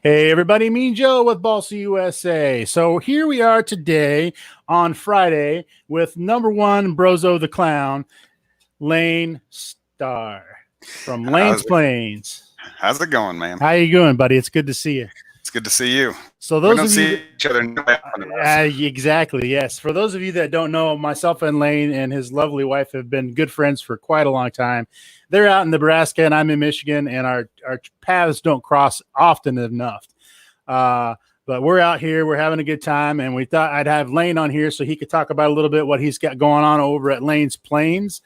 Hey everybody, Mean Joe with Balsa USA. So here we are today on Friday with number one Brozo the Clown, Laine Stahr from Lane's How's it, Plains. how's it going, man? How you doing, buddy? It's good to see you. It's good to see you. So We those don't of you see that, each other in front of us. exactly, yes. For those of you that don't know, myself and Laine and his lovely wife have been good friends for quite a long time. They're out in Nebraska and I'm in Michigan, and our paths don't cross often enough. But we're out here, we're having a good time, and we thought I'd have Laine on here so he could talk about a little bit what he's got going on over at Lane's Plains.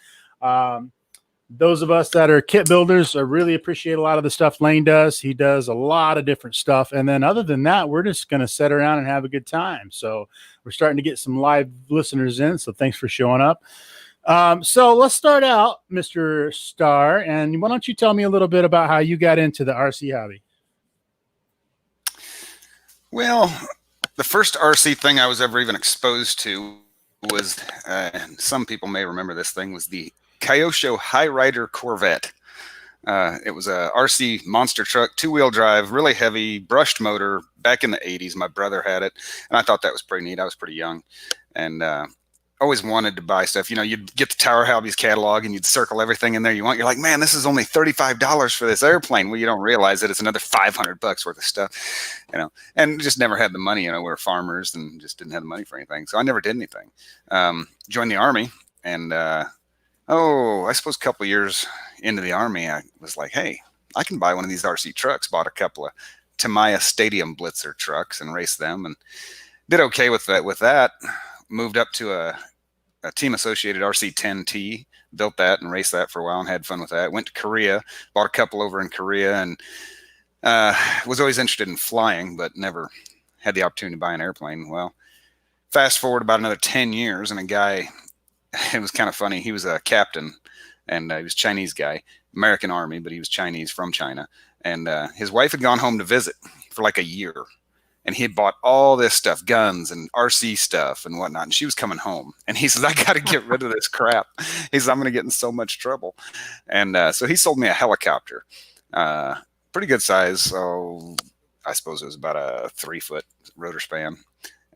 Those of us that are kit builders really appreciate a lot of the stuff Laine does. He does a lot of different stuff. And then other than that, we're just going to sit around and have a good time. So we're starting to get some live listeners in. So thanks for showing up. So let's start out, Mr. Stahr. And why don't you tell me a little bit about how you got into the RC hobby? Well, the first RC thing I was ever even exposed to was, some people may remember this thing, was the Kyosho High Rider Corvette. It was a RC monster truck, two-wheel drive, really heavy, brushed motor. Back in the 80s, my brother had it, and I thought that was pretty neat. I was pretty young, and always wanted to buy stuff. You know, you'd get the Tower Hobbies catalog, and you'd circle everything in there you want. You're like, man, this is only $35 for this airplane. Well, you don't realize that it's another $500 worth of stuff, you know, and just never had the money. You know, we were farmers and just didn't have the money for anything, so I never did anything. Joined the Army, and I suppose a couple of years into the Army, I was like, hey, I can buy one of these RC trucks. Bought a couple of Tamiya Stadium Blitzer trucks and raced them, and did okay with that. Moved up to a Team Associated RC-10T, built that and raced that for a while and had fun with that. Went to Korea, bought a couple over in Korea, and was always interested in flying, but never had the opportunity to buy an airplane. Well, fast forward about another 10 years, and a guy, it was kind of funny. He was a captain, and he was a Chinese guy, American Army, but he was Chinese from China. And his wife had gone home to visit for like a year, and he had bought all this stuff, guns and RC stuff and whatnot. And she was coming home, and he says, I got to get rid of this crap. He says, I'm going to get in so much trouble. And so he sold me a helicopter, pretty good size. So I suppose it was about a 3-foot rotor span.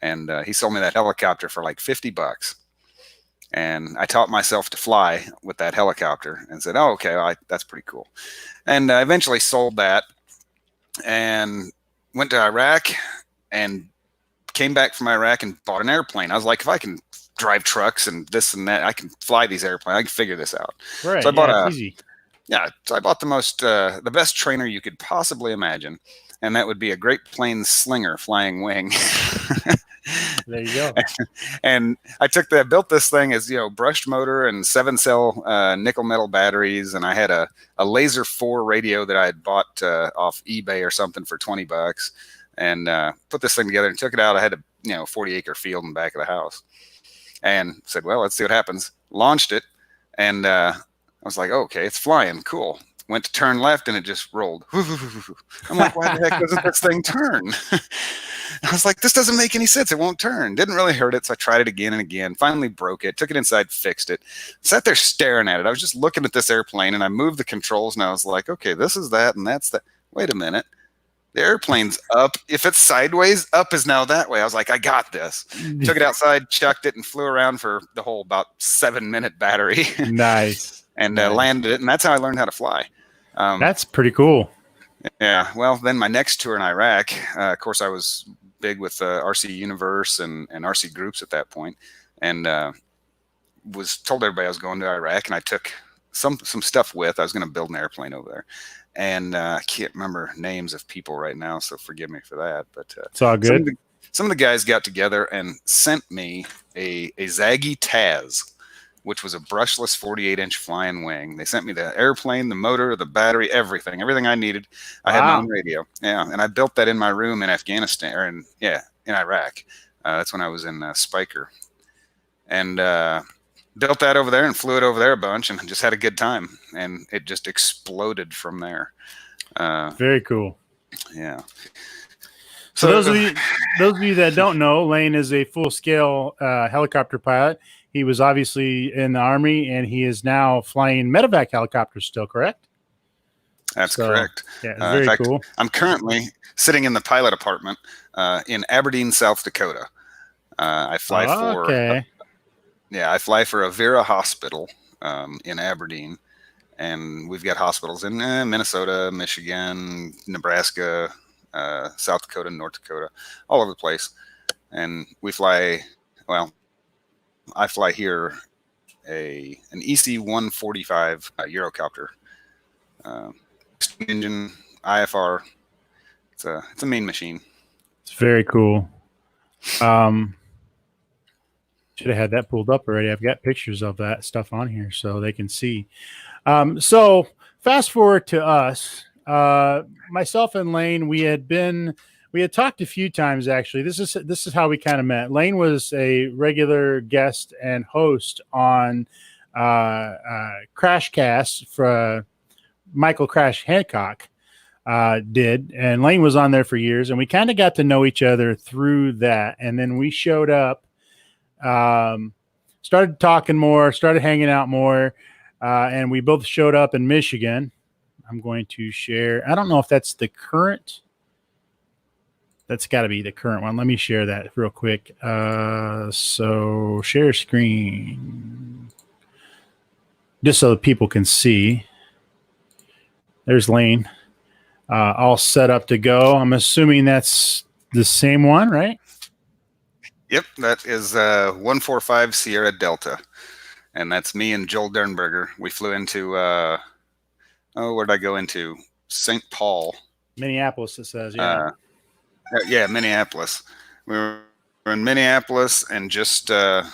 And he sold me that helicopter for like $50. And I taught myself to fly with that helicopter and said, oh, okay, that's pretty cool. And eventually sold that and went to Iraq and came back from Iraq and bought an airplane. I was like, if I can drive trucks and this and that, I can fly these airplanes. I can figure this out. Right. So I bought easy. Yeah, so I bought the best trainer you could possibly imagine, and that would be a Great Plains Slinger flying wing. There you go. And I built this thing as, you know, brushed motor and 7-cell nickel metal batteries, and I had a Laser 4 radio that I had bought off eBay or something for $20, and put this thing together and took it out. I had a 40-acre field in the back of the house, and said, well, let's see what happens. Launched it, and I was like, oh, okay, it's flying, cool. Went to turn left, and it just rolled. I'm like, why the heck doesn't this thing turn? I was like, this doesn't make any sense. It won't turn. Didn't really hurt it, so I tried it again and again. Finally broke it. Took it inside, fixed it. Sat there staring at it. I was just looking at this airplane, and I moved the controls, and I was like, okay, this is that, and that's that. Wait a minute. The airplane's up. If it's sideways, up is now that way. I was like, I got this. Took it outside, chucked it, and flew around for the whole about 7-minute battery. Nice. And nice. Landed it, and that's how I learned how to fly. That's pretty cool. Yeah. Well, then my next tour in Iraq, of course, I was big with RC Universe and RC groups at that point, and was told everybody I was going to Iraq, and I took some stuff with. I was going to build an airplane over there, and I can't remember names of people right now, so forgive me for that. But it's all good. Some of the guys got together and sent me a Zaggy Taz, which was a brushless 48-inch flying wing. They sent me the airplane, the motor, the battery, everything I needed. I had my own radio. Yeah, and I built that in my room in Afghanistan, or in Iraq. That's when I was in Spiker. And built that over there and flew it over there a bunch and just had a good time. And it just exploded from there. Very cool. Yeah. So those of you that don't know, Laine is a full-scale helicopter pilot. He was obviously in the Army, and he is now flying medevac helicopters still, correct? That's correct. Yeah, it's In very fact, cool. I'm currently sitting in the pilot apartment in Aberdeen, South Dakota. I fly for I fly for a Vera hospital in Aberdeen, and we've got hospitals in Minnesota, Michigan, Nebraska, South Dakota, North Dakota, all over the place. And we fly. Well, I fly here an EC-145 Eurocopter, engine IFR. It's a mean machine. It's very cool. Should have had that pulled up already. I've got pictures of that stuff on here so they can see. So fast forward to us. Myself and Laine, we had talked a few times actually. This is how we kind of met. Laine was a regular guest and host on Crashcast for Michael Crash Hancock did, and Laine was on there for years, and we kind of got to know each other through that. And then we showed up, started talking more, started hanging out more, and we both showed up in Michigan. I'm going to share. I don't know if that's the current. That's got to be the current one. Let me share that real quick. So share screen, just so people can see. There's Laine, all set up to go. I'm assuming that's the same one, right? Yep, that is 145 Sierra Delta, and that's me and Joel Dernberger. We flew into where did I go into? St. Paul, Minneapolis. It says, yeah, Minneapolis. We were in Minneapolis and just a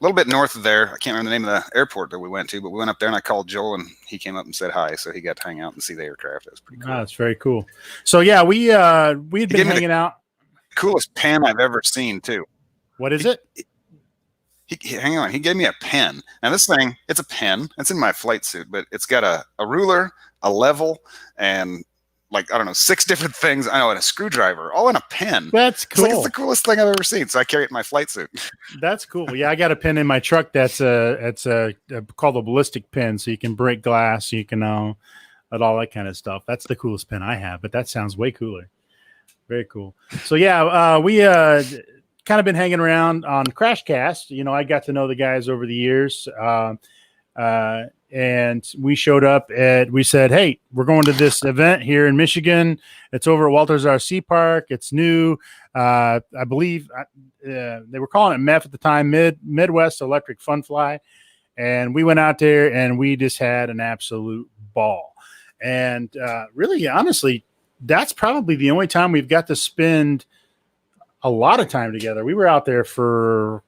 little bit north of there. I can't remember the name of the airport that we went to, but we went up there and I called Joel and he came up and said hi. So he got to hang out and see the aircraft. That was pretty cool. Oh, that's very cool. So yeah, we'd been hanging out. Coolest pen I've ever seen too. What is it? Hang on. He gave me a pen. Now this thing, it's a pen. It's in my flight suit, but it's got a ruler, a level, and like, I don't know, 6 different things. I know, and a screwdriver, all in a pen. That's cool. It's the coolest thing I've ever seen. So I carry it in my flight suit. That's cool. Yeah, I got a pen in my truck. That's called a ballistic pen, so you can break glass. You can and all that kind of stuff. That's the coolest pen I have. But that sounds way cooler. Very cool. So yeah, we kind of been hanging around on Crashcast. You know, I got to know the guys over the years. And we showed up we said, hey, we're going to this event here in Michigan. It's over at Walters RC Park. It's new. I believe they were calling it MEF at the time, Midwest Electric Fun Fly. And we went out there and we just had an absolute ball. And really, honestly, that's probably the only time we've got to spend a lot of time together. We were out there for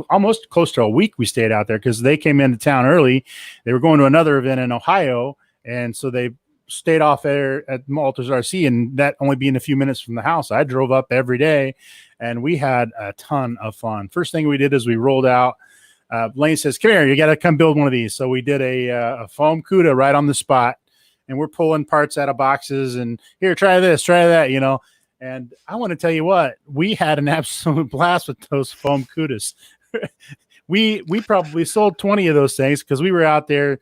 almost close to a week. We stayed out there because they came into town early. They were going to another event in Ohio, and so they stayed off there at Walters RC, and that only being a few minutes from the house. I drove up every day, and we had a ton of fun. First thing we did is we rolled out. Laine says, "Come here, you got to come build one of these." So we did a foam CUDA right on the spot, and we're pulling parts out of boxes, and here, try this, try that, you know. And I want to tell you what, we had an absolute blast with those foam CUDAs. we probably sold 20 of those things because we were out there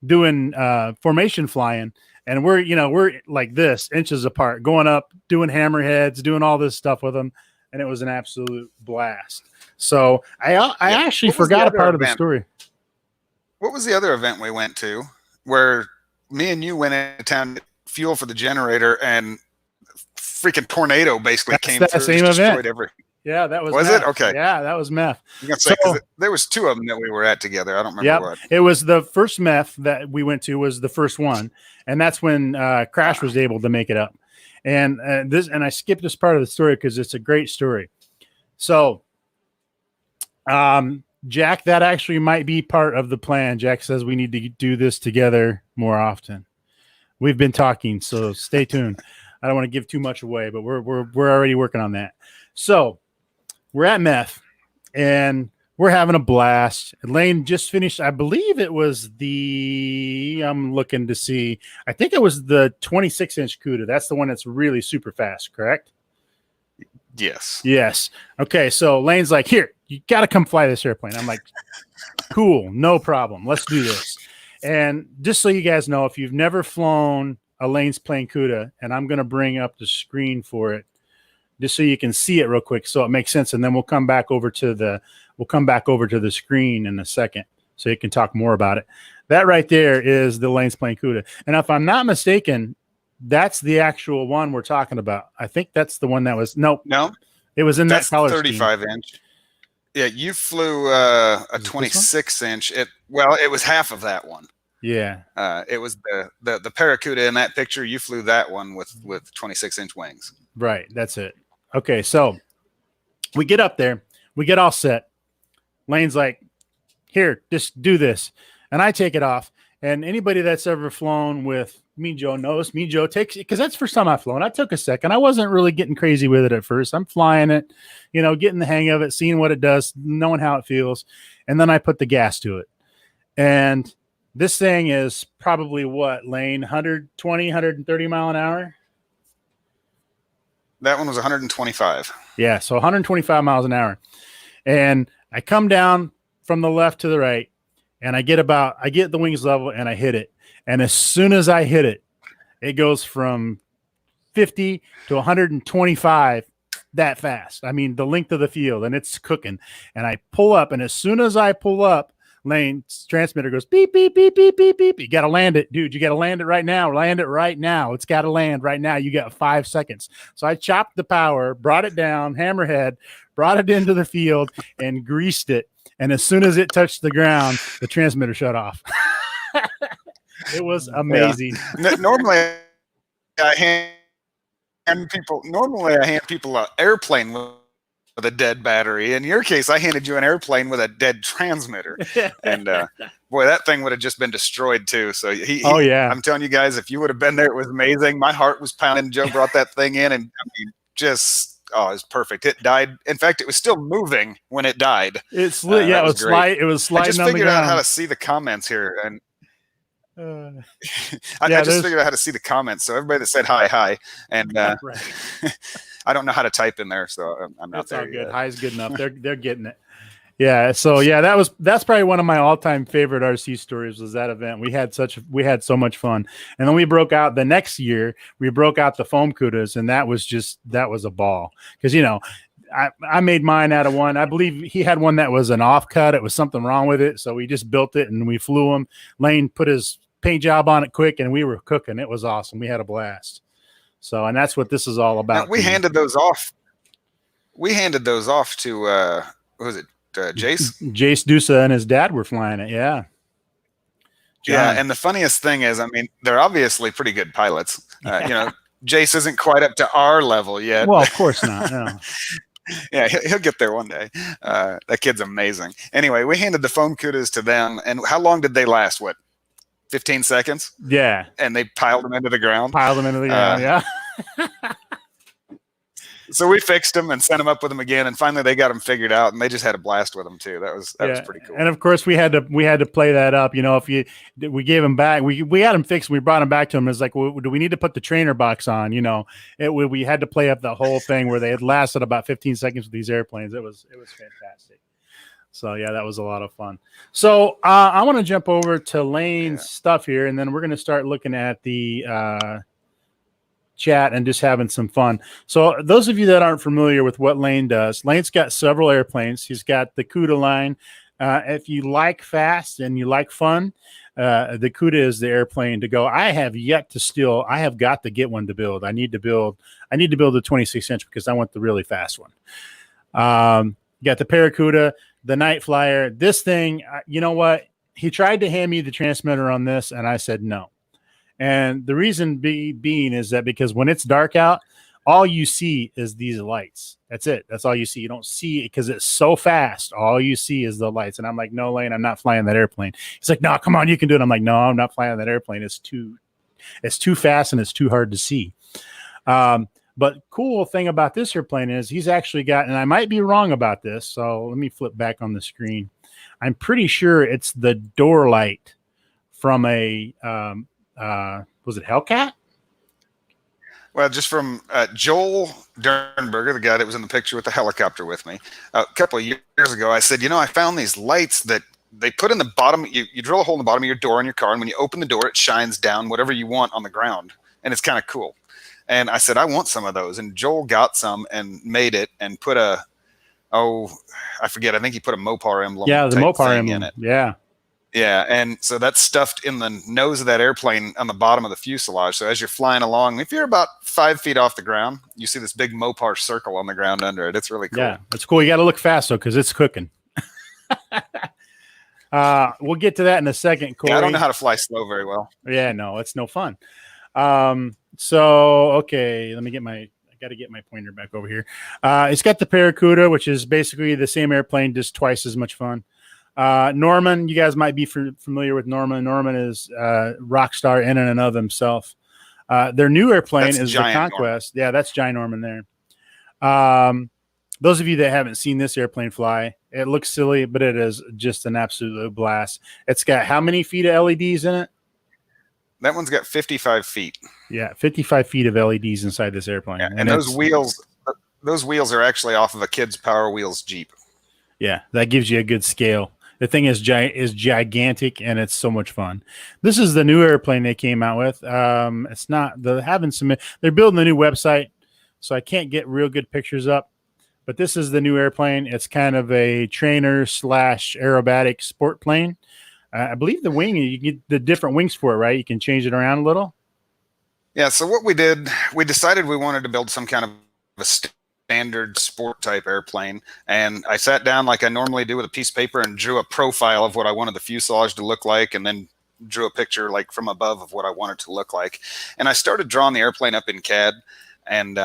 doing formation flying, and we're like this, inches apart, going up, doing hammerheads, doing all this stuff with them, and it was an absolute blast. So I actually forgot a part of the story. What was the other event we went to where me and you went into town to fuel for the generator and freaking tornado basically came through? Same event. Yeah, that was MEF. It? Okay. Yeah, that was MEF. There was 2 of them that we were at together. I don't remember what. It was the first MEF that we went to was the first one, and that's when Crash was able to make it up. And I skipped this part of the story because it's a great story. So, Jack, that actually might be part of the plan. Jack says we need to do this together more often. We've been talking, so stay tuned. I don't want to give too much away, but we're already working on that. So we're at MEF, and we're having a blast. Laine just finished, I believe it was I'm looking to see. I think it was the 26-inch CUDA. That's the one that's really super fast, correct? Yes. Yes. Okay, so Laine's like, here, you got to come fly this airplane. I'm like, cool, no problem. Let's do this. And just so you guys know, if you've never flown a Laine's plane CUDA, and I'm going to bring up the screen for it just so you can see it real quick, so it makes sense, and then we'll come back over to the screen in a second, so you can talk more about it. That right there is the Laine's plane CUDA, and if I'm not mistaken, that's the actual one we're talking about. I think that's the one that was no, it was in that color 35 scheme. inch. Yeah, you flew a 26-inch. It was half of that one. Yeah. It was the Paracuda in that picture. You flew that one with 26-inch wings. Right. That's it. Okay. So we get up there, we get all set. Laine's like, here, just do this. And I take it off. And anybody that's ever flown with me, Joe, knows me, Joe takes it, because that's the first time I've flown. I took a second. I wasn't really getting crazy with it at first. I'm flying it, getting the hang of it, seeing what it does, knowing how it feels. And then I put the gas to it. And this thing is probably what, Laine, 120, 130 mile an hour? That one was 125. Yeah, so 125 miles an hour. And I come down from the left to the right, and I get the wings level, and I hit it. And as soon as I hit it, it goes from 50 to 125 that fast. I mean, the length of the field, and it's cooking. And I pull up, and as soon as I pull up, Laine's transmitter goes beep, beep, beep, beep, beep, beep. You got to land it, dude. You got to land it right now. Land it right now. It's got to land right now. You got 5 seconds. So I chopped the power, brought it down, hammerhead, brought it into the field, and greased it. And as soon as it touched the ground, the transmitter shut off. It was amazing. Yeah. Normally, I hand people an airplane with a dead battery. In your case, I handed you an airplane with a dead transmitter, and boy, that thing would have just been destroyed too. So oh yeah, I'm telling you guys, if you would have been there, it was amazing. My heart was pounding. Joe brought that thing in, and I mean, it was perfect. It died. In fact, it was still moving when it died. It slid. Yeah, it was sliding. It was sliding. I just figured out how to see the comments here, and I just figured out how to see the comments. So everybody that said hi, and right. I don't know how to type in there, so I'm not there. That's all good. Hi is good enough. They're getting it. Yeah. So yeah, that's probably one of my all-time favorite RC stories was that event. We had so much fun. And then we broke out the next year, we broke out the foam CUDAs, and that was a ball. Because I made mine out of one. I believe he had one that was an offcut. It was something wrong with it. So we just built it and we flew them. Laine put his paint job on it quick, and we were cooking. It was awesome. We had a blast. So, and that's what this is all about. Now, we handed those off. We handed those off to what was it? Jace Dusa and his dad were flying it. Yeah. John. Yeah. And the funniest thing is, I mean, they're obviously pretty good pilots. Jace isn't quite up to our level yet. Well, of course not. No. Yeah, he'll get there one day. That kid's amazing. Anyway, we handed the foam CUDAs to them, and how long did they last? What, 15 seconds? Yeah. And they piled them into the ground. Yeah. So we fixed them and sent them up with them again, and finally they got them figured out, and they just had a blast with them too. That was pretty cool. And of course we had to play that up. If we gave them back, we had them fixed. We brought them back to them. It's like, well, do we need to put the trainer box on? We had to play up the whole thing where they had lasted about 15 seconds with these airplanes. It was fantastic. So yeah, that was a lot of fun. So I want to jump over to Laine's stuff here, and then we're going to start looking at the chat and just having some fun. So those of you that aren't familiar with what Laine does, Laine's got several airplanes. He's got the CUDA line. If you like fast and you like fun, the CUDA is the airplane to go. I have got to get one to build. I need to build a 26-inch because I want the really fast one. Got the Paracuda, the Night Flyer. This thing, you know what? He tried to hand me the transmitter on this, and I said no. And the reason being is that because when it's dark out, all you see is these lights. That's it. That's all you see. You don't see it because it's so fast. All you see is the lights. And I'm like, no, Laine, I'm not flying that airplane. He's like, no, come on, you can do it. I'm like, no, I'm not flying that airplane. It's too fast and it's too hard to see. But cool thing about this airplane is he's actually got, and I might be wrong about this, so let me flip back on the screen. I'm pretty sure it's the door light from a was it Hellcat? Well, just from Joel Dernberger, the guy that was in the picture with the helicopter with me, a couple of years ago, I said, I found these lights that they put in the bottom, you drill a hole in the bottom of your door in your car, and when you open the door, it shines down whatever you want on the ground, and it's kind of cool. And I said, I want some of those. And Joel got some and made it and put I forget. I think he put a Mopar emblem. Yeah, the Mopar emblem in it. Yeah. Yeah. And so that's stuffed in the nose of that airplane on the bottom of the fuselage. So as you're flying along, if you're about 5 feet off the ground, you see this big Mopar circle on the ground under it. It's really cool. Yeah, it's cool. You got to look fast, though, because it's cooking. We'll get to that in a second, Corey. Yeah, I don't know how to fly slow very well. Yeah, no, it's no fun. So, okay, I got to get my pointer back over here. It's got the Paracuda, which is basically the same airplane, just twice as much fun. Norman, you guys might be familiar with Norman. Norman is rock star in and of himself. Their new airplane is the Conquest. Norman. Yeah, that's Giant Norman there. Those of you that haven't seen this airplane fly, it looks silly, but it is just an absolute blast. It's got how many feet of LEDs in it? That one's got 55 feet. Yeah, 55 feet of LEDs inside this airplane. Yeah, and those wheels are actually off of a kid's Power Wheels Jeep. Yeah, that gives you a good scale. The thing is gigantic, and it's so much fun. This is the new airplane they came out with. It's not they're building a new website, so I can't get real good pictures up. But this is the new airplane. It's kind of a trainer / aerobatic sport plane. I believe the wing, you get the different wings for it, right? You can change it around a little. Yeah. So what we did, we decided we wanted to build some kind of a standard sport type airplane. And I sat down like I normally do with a piece of paper and drew a profile of what I wanted the fuselage to look like, and then drew a picture like from above of what I wanted to look like. And I started drawing the airplane up in CAD. And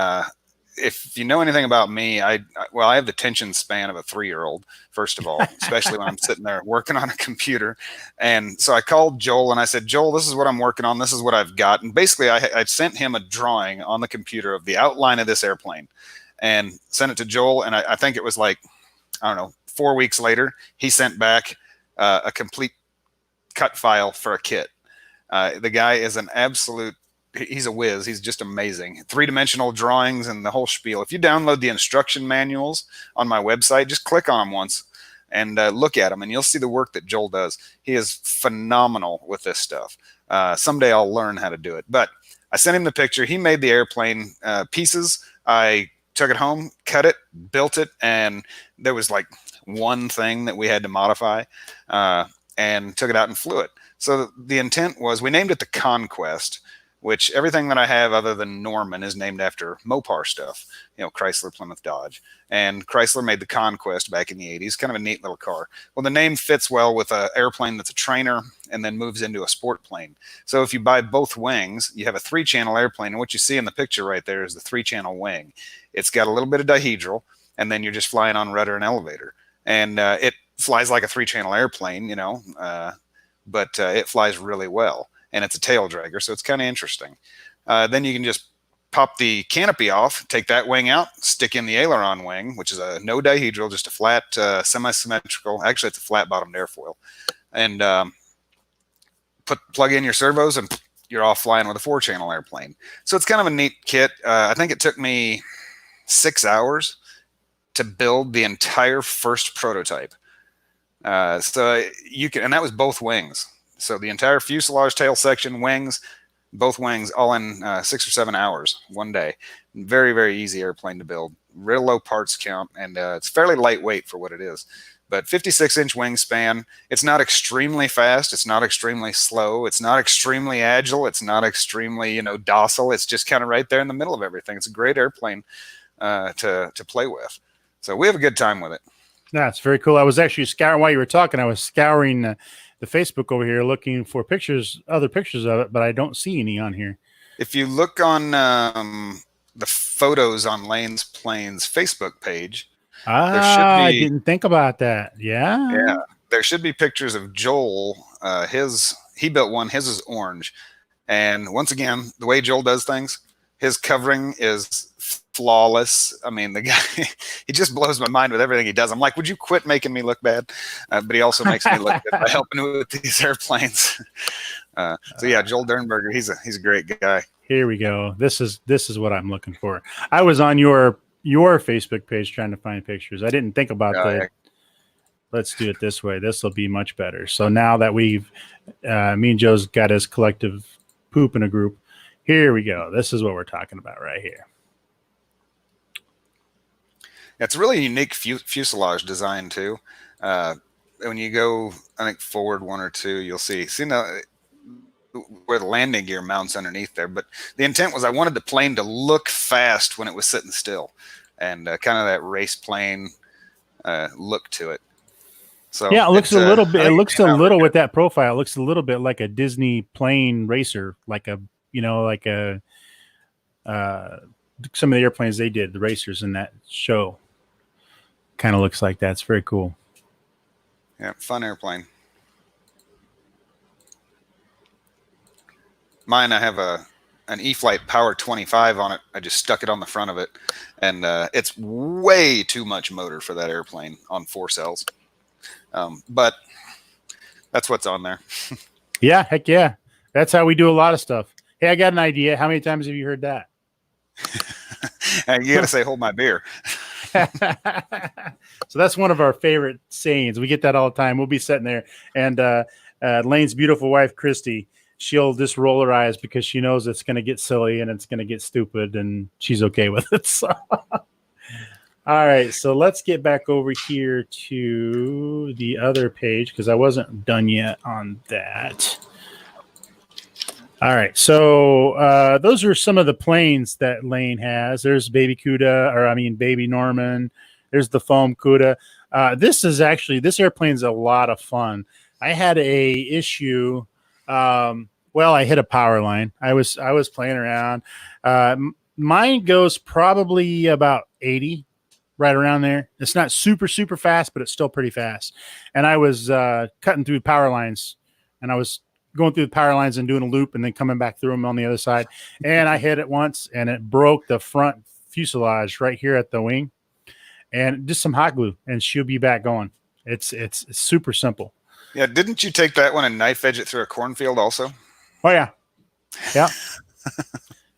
if you know anything about me, I have the attention span of a 3-year-old, first of all, especially when I'm sitting there working on a computer. And so I called Joel and I said, Joel, this is what I'm working on. This is what I've got. And basically I sent him a drawing on the computer of the outline of this airplane and sent it to Joel. And I think it was like, I don't know, 4 weeks later, he sent back a complete cut file for a kit. The guy is an absolute, he's a whiz. He's just amazing. 3-dimensional drawings and the whole spiel. If you download the instruction manuals on my website, just click on them once and look at them, and you'll see the work that Joel does. He is phenomenal with this stuff. Someday I'll learn how to do it. But I sent him the picture. He made the airplane pieces. I took it home, cut it, built it, and there was like one thing that we had to modify, and took it out and flew it. So the intent was, we named it the Conquest, which everything that I have other than Norman is named after Mopar stuff, Chrysler, Plymouth, Dodge. And Chrysler made the Conquest back in the 80s, kind of a neat little car. Well, the name fits well with an airplane that's a trainer and then moves into a sport plane. So if you buy both wings, you have a 3-channel airplane. And what you see in the picture right there is the 3-channel wing. It's got a little bit of dihedral, and then you're just flying on rudder and elevator. And it flies like a 3-channel airplane, but it flies really well. And it's a tail dragger, so it's kind of interesting. Then you can just pop the canopy off, take that wing out, stick in the aileron wing, which is a no dihedral, just a flat, semi-symmetrical. Actually, it's a flat-bottomed airfoil. And plug in your servos, and you're off flying with a 4-channel airplane. So it's kind of a neat kit. I think it took me 6 hours to build the entire first prototype. So you can, and that was both wings. So the entire fuselage, tail section, wings, both wings, all in 6 or 7 hours, one day. Very, very easy airplane to build. Real low parts count, and it's fairly lightweight for what it is. But 56-inch wingspan. It's not extremely fast. It's not extremely slow. It's not extremely agile. It's not extremely, docile. It's just kind of right there in the middle of everything. It's a great airplane to play with. So we have a good time with it. Yeah, it's very cool. I was actually scouring while you were talking. I was scouring the Facebook over here looking for other pictures of it, but I don't see any on here. If you look on the photos on Laine's Planes Facebook page, I didn't think about that. Yeah, there should be pictures of Joel. He built one. His is orange, and once again, the way Joel does things, his covering is flawless. I mean, the guy, he just blows my mind with everything he does. I'm like, would you quit making me look bad? But he also makes me look good by helping with these airplanes. So yeah, Joel Dernberger, he's a great guy. Here we go. This is what I'm looking for. I was on your Facebook page trying to find pictures. I didn't think about that. let's do it this way. This will be much better. So now that we've, me and Joe's got his collective poop in a group, here we go. This is what we're talking about right here. It's a really unique fuselage design too. When you go, I think forward one or two, you'll see now where the landing gear mounts underneath there. But the intent was I wanted the plane to look fast when it was sitting still, and kind of that race plane look to it. So yeah, it looks a little bit. It looks a little with that profile. It looks a little bit like a Disney plane racer, like a some of the airplanes they did, the racers in that show. Kind of looks like that. It's very cool. Yeah, fun airplane. Mine, I have an E-flite Power 25 on it. I just stuck it on the front of it, and it's way too much motor for that airplane on 4 cells. But that's what's on there. Yeah, heck yeah. That's how we do a lot of stuff. Hey, I got an idea. How many times have you heard that? You got to say, hold my beer. So that's one of our favorite sayings. We get that all the time. We'll be sitting there, and Laine's beautiful wife, Christy, she'll just roll her eyes because she knows it's going to get silly and it's going to get stupid, and she's okay with it. So. All right, so let's get back over here to the other page because I wasn't done yet on that. All right, so those are some of the planes that Laine has. There's Baby Baby Norman. There's the foam Cuda. This airplane's a lot of fun. I had a issue. I hit a power line. I was playing around. Mine goes probably about 80. Right around there. It's not super, super fast, but it's still pretty fast. And I was cutting through power lines, and I was going through the power lines and doing a loop and then coming back through them on the other side. And I hit it once, and it broke the front fuselage right here at the wing. And just some hot glue, and she'll be back going. It's super simple. Yeah, didn't you take that one and knife edge it through a cornfield also? Oh, yeah. Yeah.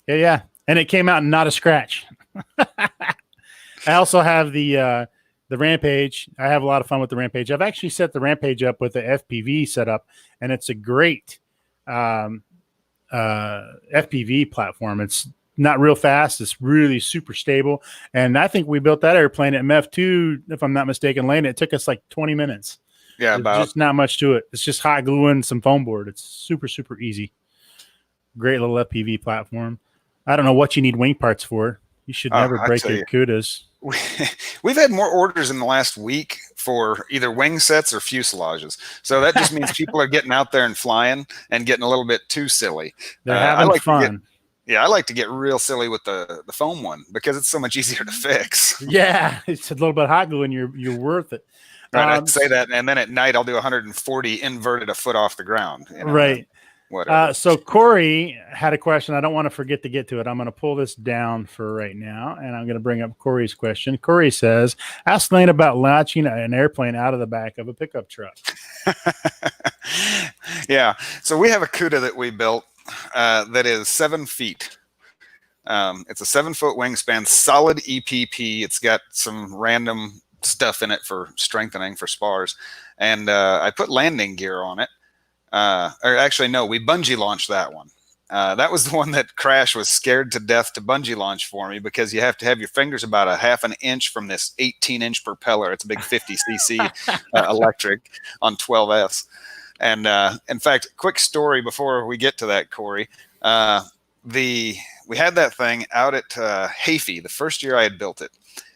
Yeah. And it came out not a scratch. I also have the Rampage. I have a lot of fun with the Rampage. I've actually set the Rampage up with the FPV setup, and it's a great FPV platform. It's not real fast. It's really super stable. And I think we built that airplane at MEF2, if I'm not mistaken, Laine. It took us like 20 minutes. Yeah, There's just not much to it. It's just hot glue and some foam board. It's super, super easy. Great little FPV platform. I don't know what you need wing parts for. You should never break your Cudas. We've had more orders in the last week for either wing sets or fuselages. So that just means people are getting out there and flying and getting a little bit too silly. They're having fun. I like to get real silly with the foam one because it's so much easier to fix. Yeah, it's a little bit hot glue and you're worth it. Right, I'd say that, and then at night I'll do 140 inverted a foot off the ground. Right. Whatever. So Corey had a question. I don't want to forget to get to it. I'm going to pull this down for right now, and I'm going to bring up Corey's question. Corey says, ask Laine about launching an airplane out of the back of a pickup truck. Yeah. So we have a Cuda that we built that is 7 feet. It's a 7-foot wingspan, solid EPP. It's got some random stuff in it for strengthening for spars. And I put landing gear on it. Or actually, no, we bungee launched that one. That was the one that Crash was scared to death to bungee launch for me because you have to have your fingers about a half an inch from this 18-inch propeller. It's a big 50cc electric on 12Fs. And in fact, quick story before we get to that, Corey. We had that thing out at Hafey the first year I had built it.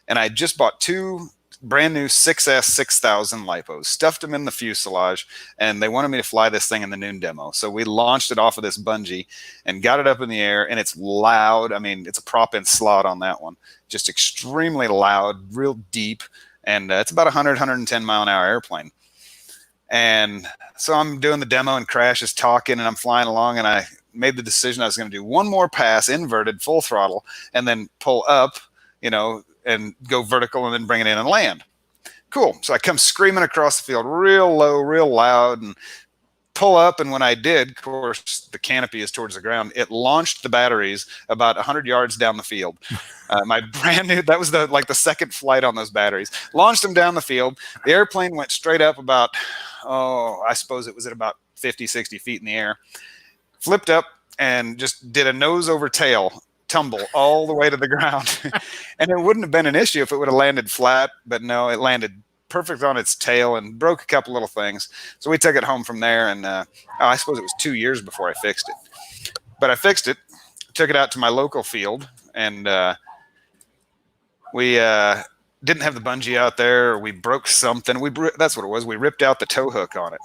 And I just bought 2 brand new 6S 6000 lipos, stuffed them in the fuselage, and they wanted me to fly this thing in the noon demo. So we launched it off of this bungee and got it up in the air, and it's loud. I mean, it's a prop-in slot on that one, just extremely loud, real deep, and it's about 110 mile an hour airplane. And so I'm doing the demo, and Crash is talking, and I'm flying along, and I made the decision I was going to do one more pass, inverted, full throttle, and then pull up, and go vertical and then bring it in and land. Cool. So I come screaming across the field real low, real loud, and pull up, and when I did, of course, the canopy is towards the ground. It launched the batteries about 100 yards down the field. My brand new, that was the second flight on those batteries. Launched them down the field. The airplane went straight up about, I suppose it was at about 50, 60 feet in the air. Flipped up and just did a nose over tail tumble all the way to the ground. And it wouldn't have been an issue if it would have landed flat, but no, it landed perfect on its tail and broke a couple little things. So we took it home from there, and I suppose it was 2 years before I fixed it. But I fixed it, took it out to my local field, and we didn't have the bungee out there, or we broke something. That's what it was. We ripped out the tow hook on it.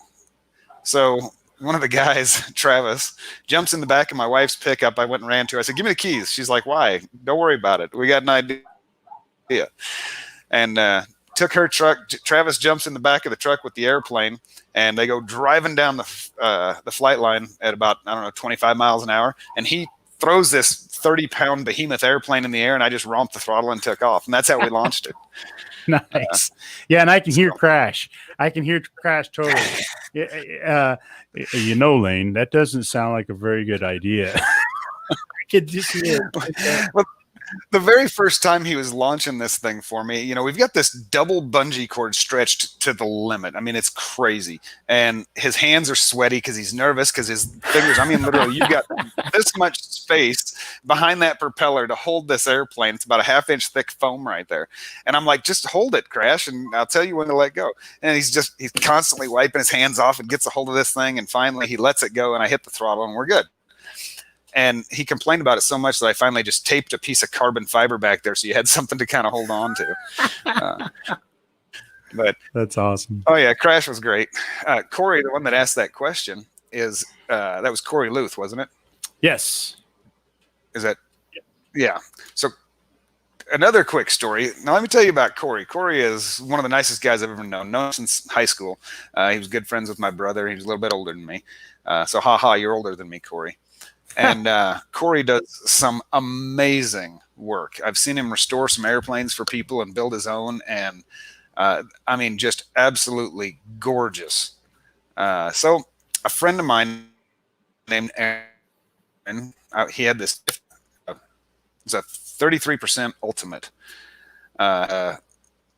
So one of the guys, Travis, jumps in the back of my wife's pickup. I went and ran to her. I said, "Give me the keys." She's like, "Why? Don't worry about it. We got an idea." And took her truck. Travis jumps in the back of the truck with the airplane, and they go driving down the flight line at about, 25 miles an hour. And he throws this 30-pound behemoth airplane in the air, and I just romped the throttle and took off. And that's how we launched it. Nice. Yeah, and I can hear crash. I can hear crash totally. Laine, that doesn't sound like a very good idea. I could just hear it. Well, the very first time he was launching this thing for me, we've got this double bungee cord stretched to the limit. I mean, it's crazy. And his hands are sweaty because he's nervous, because his fingers, literally, you've got this much space behind that propeller to hold this airplane. It's about a half-inch thick foam right there. And I'm like, just hold it, Crash, and I'll tell you when to let go. And he's constantly wiping his hands off and gets a hold of this thing. And finally he lets it go, and I hit the throttle, and we're good. And he complained about it so much that I finally just taped a piece of carbon fiber back there, so you had something to kind of hold on to. But that's awesome. Oh yeah, Crash was great. Corey, the one that asked that question, that was Corey Luth, wasn't it? Yes. Is that? Yeah. So another quick story. Now let me tell you about Corey. Corey is one of the nicest guys I've ever known him since high school. He was good friends with my brother. He was a little bit older than me. So you're older than me, Corey. And Corey does some amazing work. I've seen him restore some airplanes for people and build his own. And just absolutely gorgeous. So a friend of mine named Aaron, he had this, it's a 33% Ultimate. Let's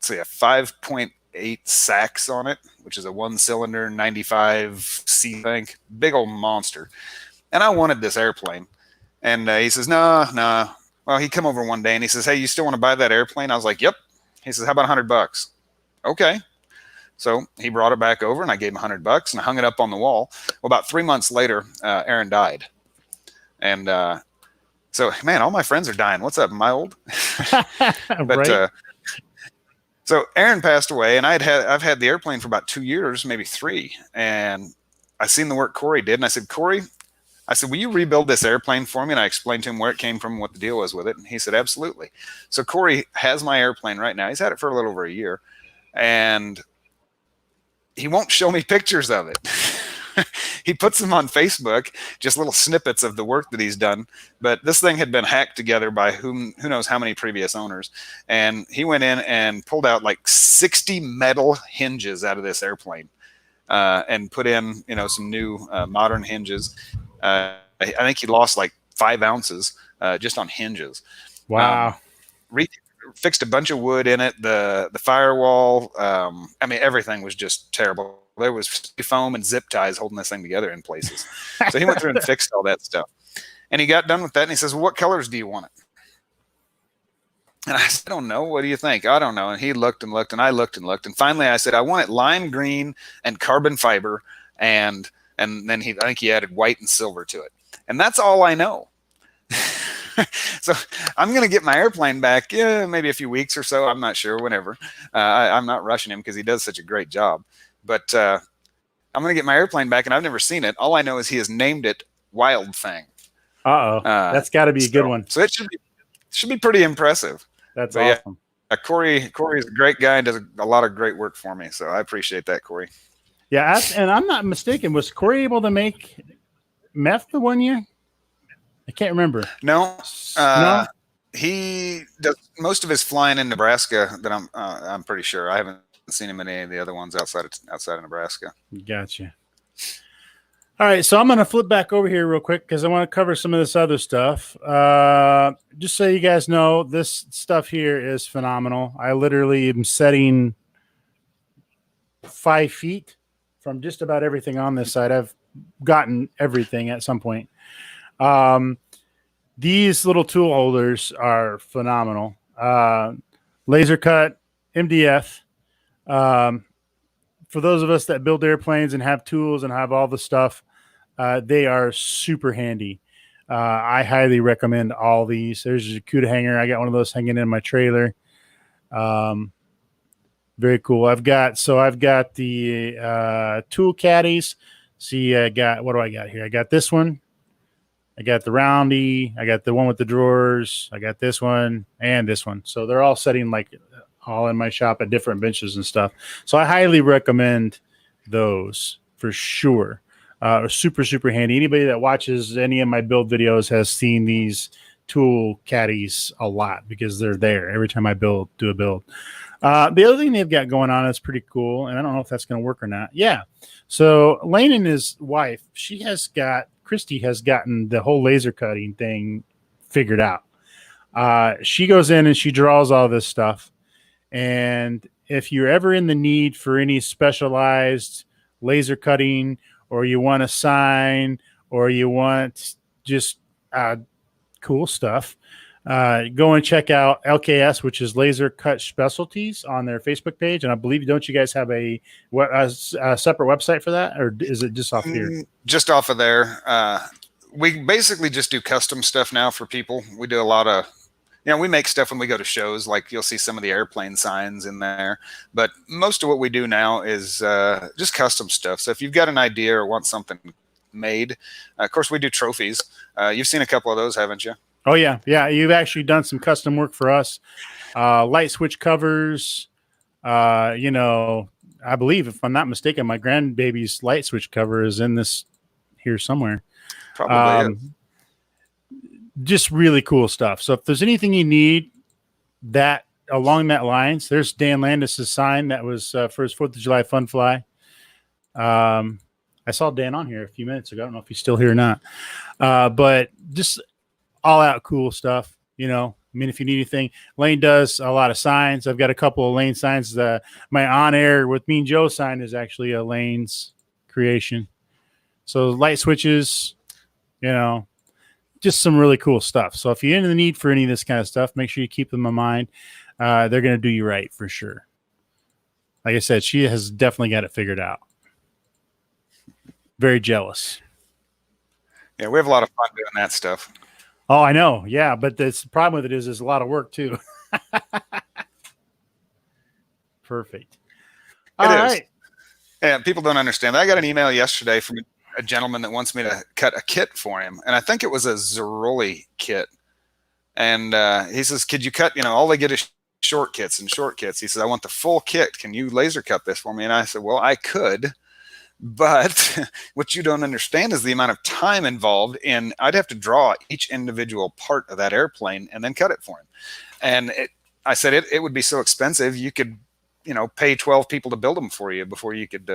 see, a 5.8 Sax on it, which is a 1-cylinder 95C thing, big old monster. And I wanted this airplane. And he says, no. Well, he come over one day and he says, "Hey, you still want to buy that airplane?" I was like, "Yep." He says, "How about $100? Okay. So he brought it back over, and I gave him $100, and I hung it up on the wall. Well, about 3 months later, Aaron died. And so, man, all my friends are dying. What's up? Am I old? But right. So Aaron passed away, and I've had the airplane for about 2 years, maybe 3. And I seen the work Corey did, and I said, "Corey," I said, "will you rebuild this airplane for me?" And I explained to him where it came from, what the deal was with it. And he said, "Absolutely." So Corey has my airplane right now. He's had it for a little over a year. And he won't show me pictures of it. He puts them on Facebook, just little snippets of the work that he's done. But this thing had been hacked together by who knows how many previous owners. And he went in and pulled out like 60 metal hinges out of this airplane and put in, some new modern hinges. I think he lost like 5 ounces just on hinges. Wow. Fixed a bunch of wood in it, the firewall. Everything was just terrible. There was foam and zip ties holding this thing together in places. So he went through and fixed all that stuff. And he got done with that, and he says, "Well, what colors do you want it?" And I said, "I don't know. What do you think?" "I don't know." And he looked and looked, and I looked and looked. And finally I said, "I want it lime green and carbon fiber." And then I think he added white and silver to it. And that's all I know. So I'm going to get my airplane back, maybe a few weeks or so. I'm not sure, whenever. I'm not rushing him because he does such a great job. But I'm going to get my airplane back, and I've never seen it. All I know is he has named it Wild Thing. That's got to be a good one. So it should be pretty impressive. That's awesome. Yeah, Corey's a great guy and does a lot of great work for me. So I appreciate that, Corey. Yeah, and I'm not mistaken. Was Corey able to make meth the one year? I can't remember. No. No? He does most of his flying in Nebraska. That I'm pretty sure. I haven't seen him in any of the other ones outside of Nebraska. Gotcha. All right, so I'm going to flip back over here real quick because I want to cover some of this other stuff. Just so you guys know, this stuff here is phenomenal. I literally am setting 5 feet from just about everything on this side. I've gotten everything at some point. These little tool holders are phenomenal. Laser cut, MDF. For those of us that build airplanes and have tools and have all the stuff, they are super handy. I highly recommend all these. There's a CUDA hanger. I got one of those hanging in my trailer. Very cool. I've got the tool caddies. See, what do I got here? I got this one. I got the roundy. I got the one with the drawers. I got this one and this one. So they're all setting like all in my shop at different benches and stuff. So I highly recommend those for sure. Super, super handy. Anybody that watches any of my build videos has seen these tool caddies a lot because they're there every time I do a build. The other thing they've got going on is pretty cool, and I don't know if that's going to work or not. Yeah. So Laine and his wife, Christy has gotten the whole laser cutting thing figured out. She goes in and she draws all this stuff. And if you're ever in the need for any specialized laser cutting, or you want a sign, or you want just cool stuff, go and check out LKS, which is Laser Cut Specialties, on their Facebook page. And I believe, don't you guys have a separate website for that, or is it just off here? Just off of there. We basically just do custom stuff now for people. We do a lot of, we make stuff when we go to shows, like you'll see some of the airplane signs in there. But most of what we do now is just custom stuff. So if you've got an idea or want something made, of course, we do trophies. You've seen a couple of those, haven't you? Oh, yeah. Yeah, you've actually done some custom work for us. Light switch covers. I believe, if I'm not mistaken, my grandbaby's light switch cover is in this here somewhere. Probably. Just really cool stuff. So if there's anything you need that along that lines, there's Dan Landis's sign that was for his 4th of July Fun Fly. I saw Dan on here a few minutes ago. I don't know if he's still here or not. But just all out cool stuff. I mean, if you need anything, Laine does a lot of signs. I've got a couple of Laine signs. My On Air with Mean Joe sign is actually a Laine's creation. So light switches, just some really cool stuff. So if you're in the need for any of this kind of stuff, make sure you keep them in mind. They're going to do you right for sure. Like I said, she has definitely got it figured out. Very jealous. Yeah, we have a lot of fun doing that stuff. Oh, I know. Yeah, but the problem with it is there's a lot of work too. Perfect. All right. Yeah, people don't understand. I got an email yesterday from a gentleman that wants me to cut a kit for him, and I think it was a Zeroli kit. And he says, "Could you cut? All they get is short kits and short kits." He says, "I want the full kit. Can you laser cut this for me?" And I said, "Well, I could, but what you don't understand is the amount of time involved in. I'd have to draw each individual part of that airplane and then cut it for him." And I said, it would be so expensive. You could, pay 12 people to build them for you before I could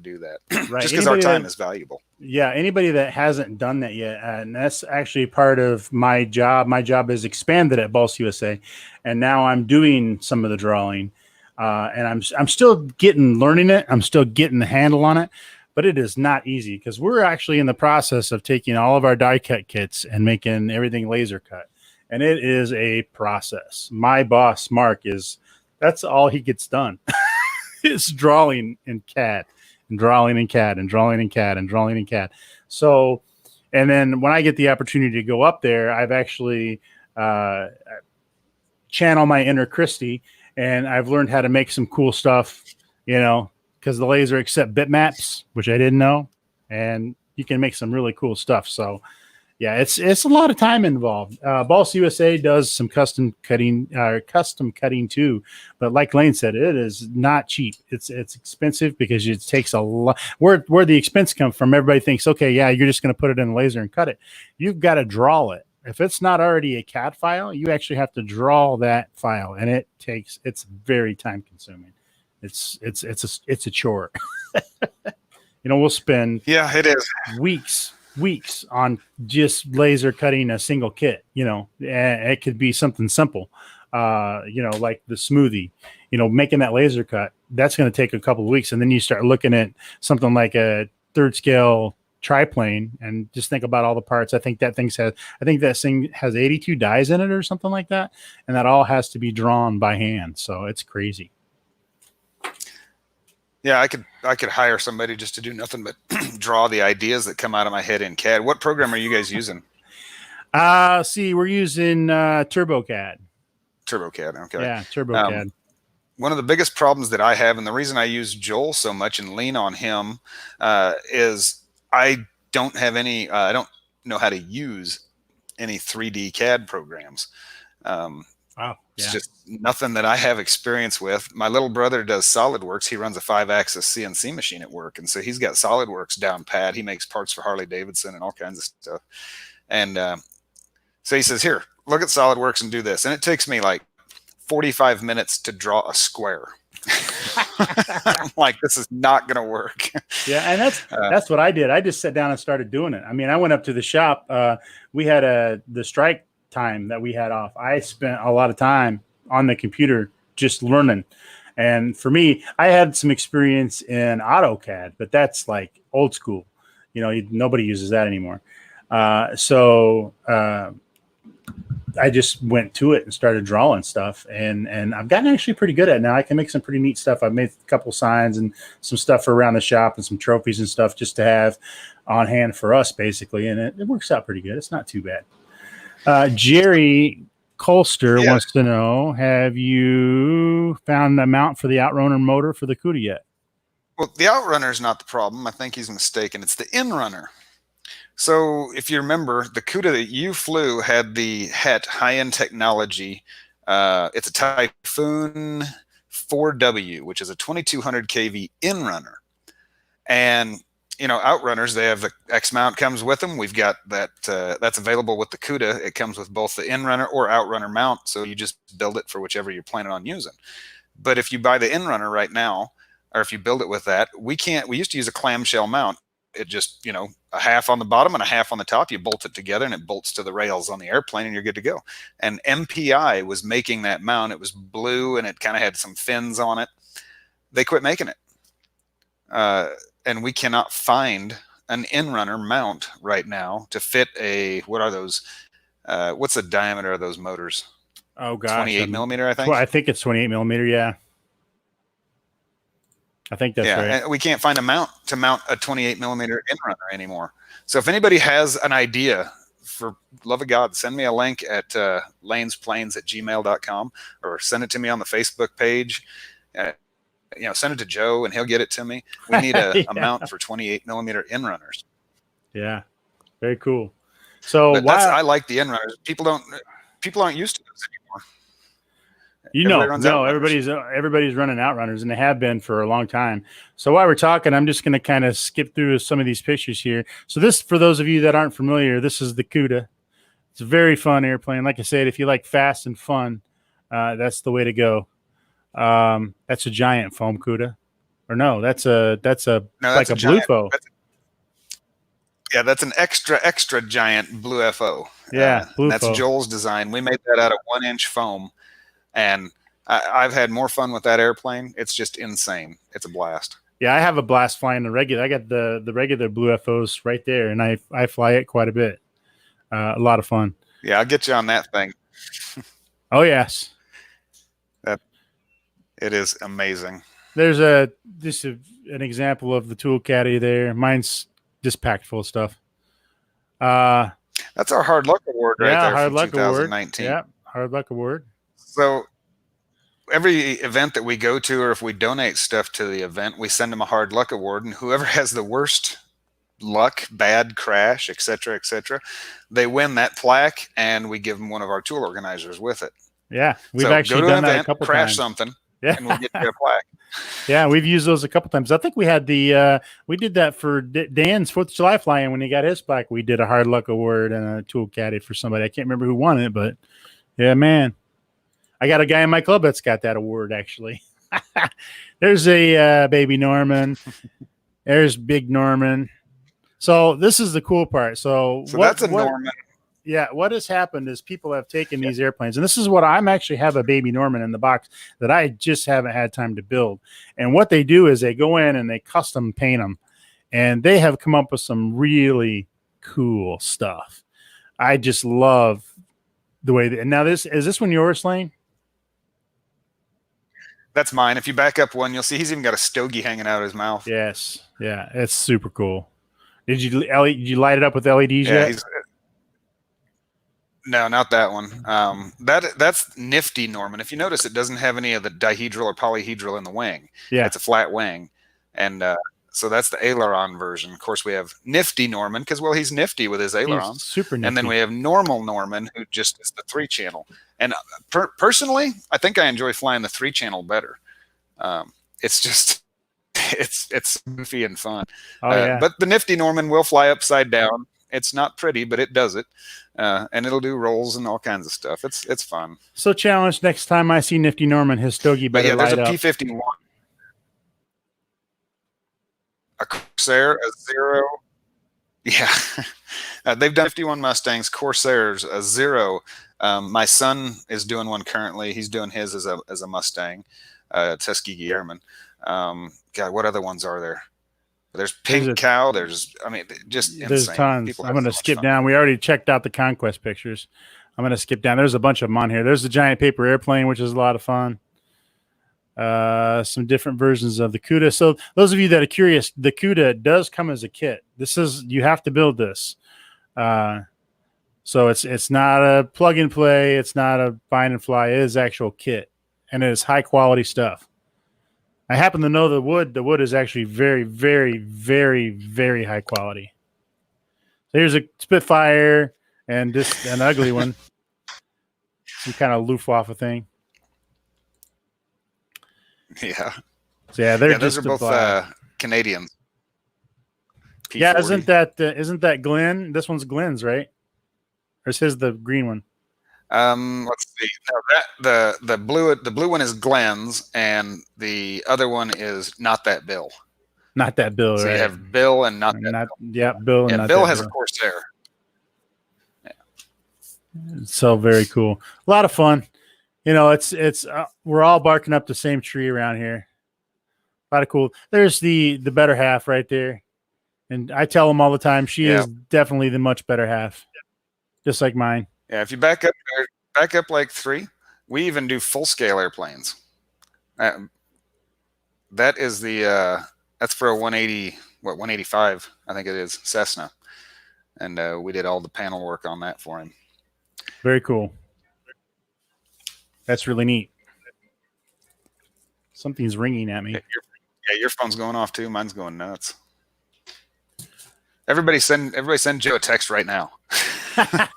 do that. Right. Just because our time is valuable. Yeah. Anybody that hasn't done that yet, and that's actually part of my job. My job is expanded at Boss USA, and now I'm doing some of the drawing. And I'm still learning it. I'm still getting the handle on it, but it is not easy because we're actually in the process of taking all of our die cut kits and making everything laser cut. And it is a process. My boss, Mark, that's all he gets done. It's drawing in CAD and drawing in CAD and drawing in CAD and drawing in CAD. So, and then when I get the opportunity to go up there, I've actually channel my inner Christy, and I've learned how to make some cool stuff, because the laser accept bitmaps, which I didn't know, and you can make some really cool stuff. So yeah, it's a lot of time involved. Boss USA does some custom cutting too, but like Laine said, it is not cheap. It's expensive because it takes a lot. Where the expense comes from, everybody thinks, okay, yeah, you're just going to put it in a laser and cut it. You've got to draw it. If it's not already a CAD file, you actually have to draw that file, and it's very time consuming. It's a chore. We'll spend Yeah, it is. weeks on just laser cutting a single kit. And it could be something simple, like the smoothie. Making that laser cut, that's going to take a couple of weeks, and then you start looking at something like a third scale triplane, and just think about all the parts. I think that thing has 82 dies in it or something like that, and that all has to be drawn by hand. So it's crazy. Yeah, I could hire somebody just to do nothing but draw the ideas that come out of my head in CAD. What program are you guys using? We're using TurboCAD. TurboCAD, okay. Yeah, TurboCAD. One of the biggest problems that I have, and the reason I use Joel so much and lean on him, is I don't have any. I don't know how to use any 3D CAD programs. It's just nothing that I have experience with. My little brother does SolidWorks. He runs a 5-axis CNC machine at work, and so he's got SolidWorks down pat. He makes parts for Harley Davidson and all kinds of stuff. And so he says, "Here, look at SolidWorks and do this." And it takes me like 45 minutes to draw a square. I'm like, this is not going to work. Yeah, and that's what I did. I just sat down and started doing it. I mean, I went up to the shop. We had the strike time that we had off. I spent a lot of time on the computer just learning. And for me, I had some experience in AutoCAD, but that's like old school. Nobody uses that anymore. So I just went to it and started drawing stuff, and I've gotten actually pretty good at it now. I can make some pretty neat stuff. I've made a couple signs and some stuff for around the shop and some trophies and stuff just to have on hand for us, basically. And it works out pretty good. It's not too bad. Jerry Colster wants to know, have you found the mount for the Outrunner motor for the CUDA yet? Well, the Outrunner is not the problem. I think he's mistaken. It's the Inrunner. So if you remember, the CUDA that you flew had the HET high-end technology. It's a Typhoon 4W, which is a 2200 kV Inrunner. And Outrunners, they have the X mount comes with them. We've got that. That's available with the CUDA. It comes with both the Inrunner or Outrunner mount, so you just build it for whichever you're planning on using. But if you buy the Inrunner right now, or if you build it with that, we used to use a clamshell mount. It just, a half on the bottom and a half on the top. You bolt it together and it bolts to the rails on the airplane and you're good to go. And MPI was making that mount. It was blue and it kind of had some fins on it. They quit making it. And we cannot find an Inrunner mount right now to fit what are those? What's the diameter of those motors? Oh, gosh. 28 millimeter, I think. Well, I think it's 28 millimeter, yeah. I think that's right. And we can't find a mount to mount a 28 millimeter Inrunner anymore. So if anybody has an idea, for love of God, send me a link at lainesplanes@gmail.com or send it to me on the Facebook page. Send it to Joe and he'll get it to me. We need a mount for 28 millimeter Inrunners. Yeah, very cool. So I like the Inrunners. People aren't used to those anymore. Everybody's running Outrunners, and they have been for a long time. So while we're talking, I'm just going to kind of skip through some of these pictures here. So this, for those of you that aren't familiar, this is the CUDA. It's a very fun airplane. Like I said, if you like fast and fun, that's the way to go. That's a giant foam CUDA, or no? That's a blue FO. That's an extra giant blue FO. Yeah, blue that's FO. Joel's design. We made that out of 1-inch foam, and I've had more fun with that airplane. It's just insane. It's a blast. Yeah, I have a blast flying the regular. I got the regular blue FOs right there, and I fly it quite a bit. A lot of fun. Yeah, I'll get you on that thing. Oh yes. It is amazing. There's just an example of the tool caddy there. Mine's just packed full of stuff. That's our Hard Luck Award right there Hard from Luck 2019. Award. Yeah, Hard Luck Award. So every event that we go to, or if we donate stuff to the event, we send them a Hard Luck Award, and whoever has the worst luck, bad crash, etc., they win that plaque, and we give them one of our tool organizers with it. Yeah, we've actually done that a couple crash times. Something. Yeah. And we'll get you a plaque. Yeah, we've used those a couple times. I think we had we did that for Dan's 4th of July flying when he got his plaque. We did a Hard Luck Award and a tool caddy for somebody. I can't remember who won it, but yeah, man. I got a guy in my club that's got that award, actually. There's a baby Norman. There's Big Norman. So this is the cool part. So that's a Norman. Yeah, what has happened is people have taken these airplanes, and this is what I'm actually have a baby Norman in the box that I just haven't had time to build. And what they do is they go in and they custom paint them, and they have come up with some really cool stuff. I just love the way that, and now is this one yours, Laine? That's mine. If you back up one, you'll see he's even got a stogie hanging out of his mouth. Yes. Yeah, it's super cool. Did you light it up with LEDs yet? No, not that one. That's nifty Norman. If you notice, it doesn't have any of the dihedral or polyhedral in the wing. Yeah, it's a flat wing, and so that's the aileron version. Of course, we have nifty Norman because, well, he's nifty with his ailerons. He's super nifty. And then we have normal Norman, who just is the 3-channel. And personally, I think I enjoy flying the 3-channel better. It's just it's goofy and fun. Oh, yeah. But the nifty Norman will fly upside down. It's not pretty, but it does it, and it'll do rolls and all kinds of stuff. It's fun. So challenge next time I see Nifty Norman, his stogie better light up. There's a P-51, a Corsair, a Zero. Yeah, they've done 51 Mustangs, Corsairs, a Zero. My son is doing one currently. He's doing his as a Mustang, Tuskegee Airman. God, what other ones are there? There's Pink Cow. There's insane. There's tons. I'm going to skip down. We already checked out the Conquest pictures. I'm going to skip down. There's a bunch of them on here. There's the giant paper airplane, which is a lot of fun. Some different versions of the CUDA. So those of you that are curious, the CUDA does come as a kit. You have to build this. So it's not a plug and play. It's not a find and fly. It is actual kit, and it is high quality stuff. I happen to know the wood is actually very, very, very, very high quality. So here's a Spitfire and just an ugly one. Some kind of Luftwaffe thing. Yeah. So yeah, those are both Canadians. P40. Yeah, isn't that Glenn? This one's Glenn's, right? Or is his the green one? Let's see. No, the blue one is Glenn's, and the other one is Not That Bill. Not That Bill, so right? You have Bill and Not That Bill. Yeah, Bill. And Bill has a Corsair. Yeah. So very cool. A lot of fun. You know, it's we're all barking up the same tree around here. A lot of cool. There's the better half right there, and I tell them all the time she is definitely the much better half, just like mine. Yeah, if you back up like 3, we even do full scale airplanes. That is that's for a 185, I think it is, Cessna, and we did all the panel work on that for him. Very cool. That's really neat. Something's ringing at me. Your phone's going off too. Mine's going nuts. Everybody send Joe a text right now.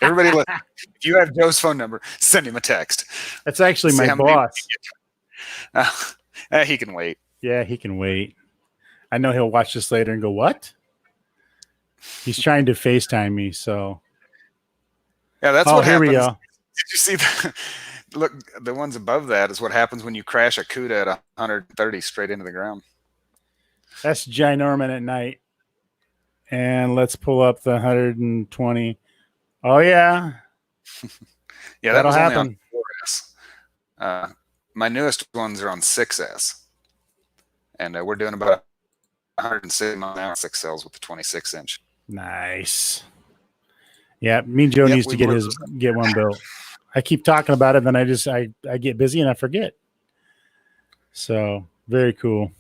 Everybody, if you have Joe's phone number, send him a text. That's actually my boss. He can wait. Yeah, he can wait. I know he'll watch this later and go, "What?" He's trying to FaceTime me. So, yeah, that's what happens. Here we go. Did you see that? Look, the ones above that is what happens when you crash a CUDA at 130 straight into the ground. That's Ginorman at night. And let's pull up the 120. Oh, yeah. Yeah, that'll happen. Only on 4S. My newest ones are on 6S. And we're doing about 106 miles an hour 6 cells with the 26-inch. Nice. Yeah, me and Joe needs to get one built. I keep talking about it, then I get busy and I forget. So very cool.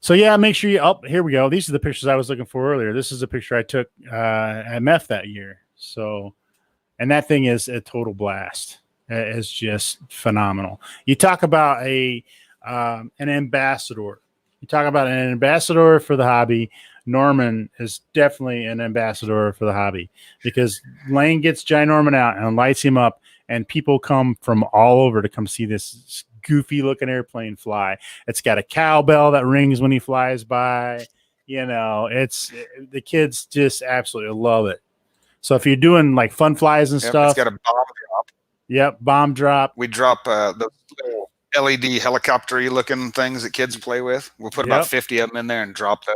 So yeah, make sure here we go. These are the pictures I was looking for earlier. This is a picture I took at MEF that year. So, and that thing is a total blast. It's just phenomenal. You talk about an ambassador. You talk about an ambassador for the hobby. Norman is definitely an ambassador for the hobby because Laine gets Ginorman out and lights him up, and people come from all over to come see this goofy looking airplane fly. It's got a cowbell that rings when he flies by. You know, the kids just absolutely love it. So if you're doing like fun flies and stuff, it's got a bomb drop. Yep, bomb drop. We drop the little LED helicopter-y looking things that kids play with. We'll put about 50 of them in there and drop those.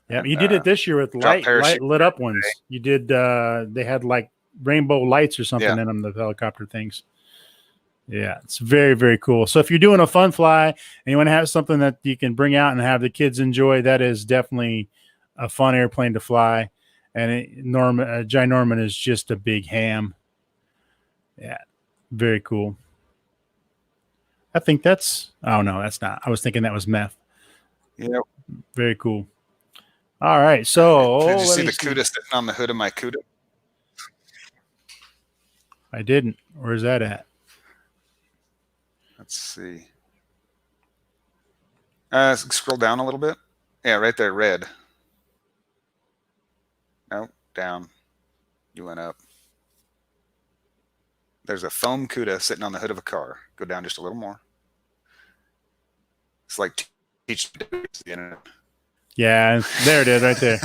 Yeah, And, you did it this year with drop light parachute. lit up ones. You did. They had like rainbow lights or something Yeah. in them. The helicopter things. Yeah, it's very, very cool. So if you're doing a fun fly and you want to have something that you can bring out and have the kids enjoy, that is definitely a fun airplane to fly. And Jai Norman is just a big ham. Yeah, very cool. I think that's. Oh no, that's not. I was thinking that was meth. Yeah. Very cool. All right, so Did you let see me the CUDA sitting on the hood of my CUDA? I didn't. Where's that at? Let's see. Scroll down a little bit. Yeah, right there, red. No, down. You went up. There's a foam CUDA sitting on the hood of a car. Go down just a little more. It's like teach the internet. Yeah, there it is, right there.